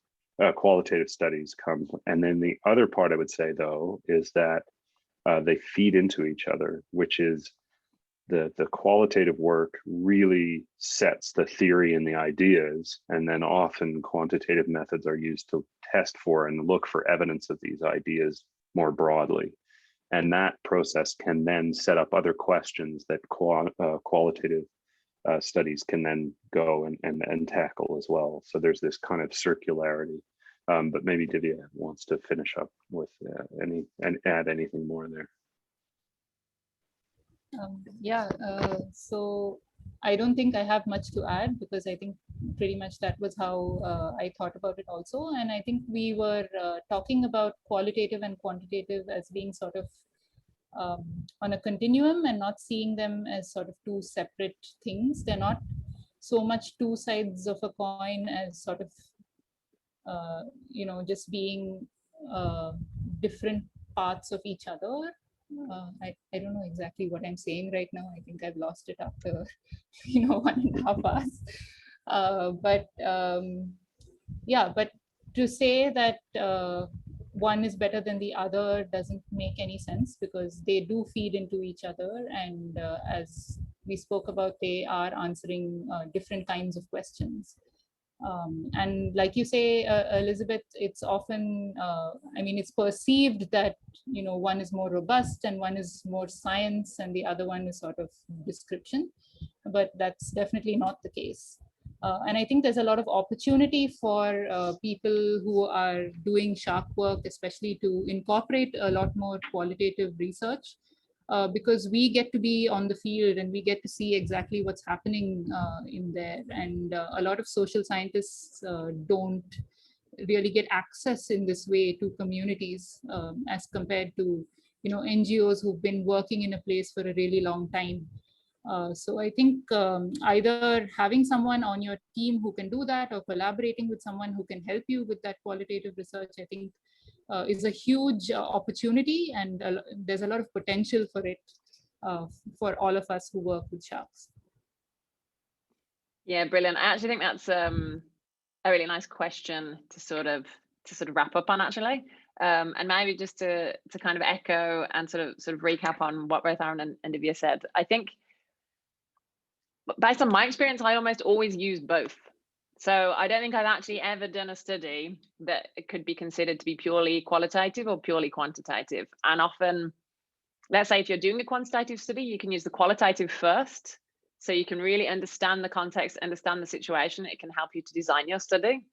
qualitative studies come. And then the other part I would say, though, is that they feed into each other, which is the qualitative work really sets the theory and the ideas, and then often quantitative methods are used to test for and look for evidence of these ideas more broadly. And that process can then set up other questions that qualitative studies can then go and tackle as well. So there's this kind of circularity. But maybe Divya wants to finish up with add anything more there. So I don't think I have much to add, because I think pretty much that was how I thought about it also. And I think we were talking about qualitative and quantitative as being sort of on a continuum and not seeing them as sort of two separate things. They're not so much two sides of a coin as sort of, just being different parts of each other. I don't know exactly what I'm saying right now. I think I've lost it after 1.5 hours. But to say that one is better than the other doesn't make any sense, because they do feed into each other, and as we spoke about, they are answering different kinds of questions. And like you say, Elizabeth, it's often, it's perceived that, one is more robust and one is more science and the other one is sort of description, but that's definitely not the case. And I think there's a lot of opportunity for people who are doing sharp work, especially to incorporate a lot more qualitative research. Because we get to be on the field and we get to see exactly what's happening in there. And a lot of social scientists don't really get access in this way to communities as compared to, NGOs who've been working in a place for a really long time. So I think either having someone on your team who can do that, or collaborating with someone who can help you with that qualitative research, I think is a huge opportunity, and there's a lot of potential for it for all of us who work with sharks. Yeah, brilliant. I actually think that's a really nice question to sort of wrap up on, actually, and maybe just to kind of echo and sort of recap on what both Aaron and Divya said. I think, based on my experience, I almost always use both. So I don't think I've actually ever done a study that could be considered to be purely qualitative or purely quantitative. And often, let's say if you're doing a quantitative study, you can use the qualitative first, so you can really understand the context, understand the situation. It can help you to design your study.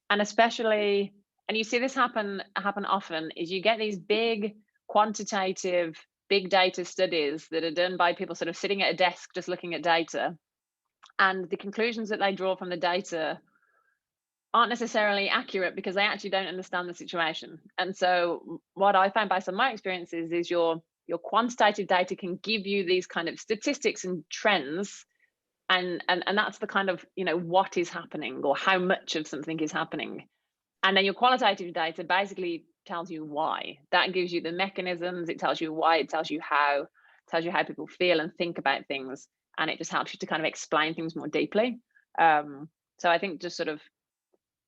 And especially, and you see this happen often, is you get these big quantitative, big data studies that are done by people sort of sitting at a desk just looking at data. And the conclusions that they draw from the data aren't necessarily accurate because they actually don't understand the situation. And so what I found based on my experiences is your quantitative data can give you these kind of statistics and trends, and that's the kind of, what is happening or how much of something is happening. And then your qualitative data basically tells you why. That gives you the mechanisms, it tells you why, it tells you how people feel and think about things. And it just helps you to kind of explain things more deeply. So I think just sort of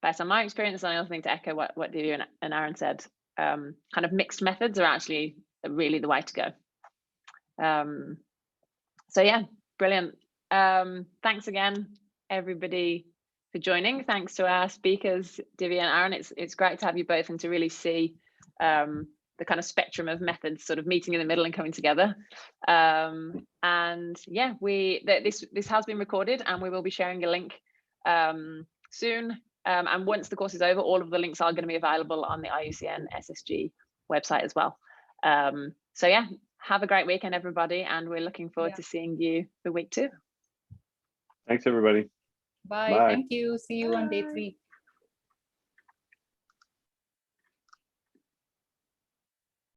based on my experience, and I also think to echo what Divya and Aaron said, kind of mixed methods are actually really the way to go. So yeah, brilliant. Thanks again, everybody, for joining. Thanks to our speakers, Divya and Aaron. It's great to have you both and to really see the kind of spectrum of methods sort of meeting in the middle and coming together. And yeah, this has been recorded, and we will be sharing a link soon. And once the course is over, all of the links are going to be available on the IUCN SSG website as well. So yeah, have a great weekend, everybody, and we're looking forward to seeing you for week 2. Thanks, everybody. Bye. Thank you. See you on day 3.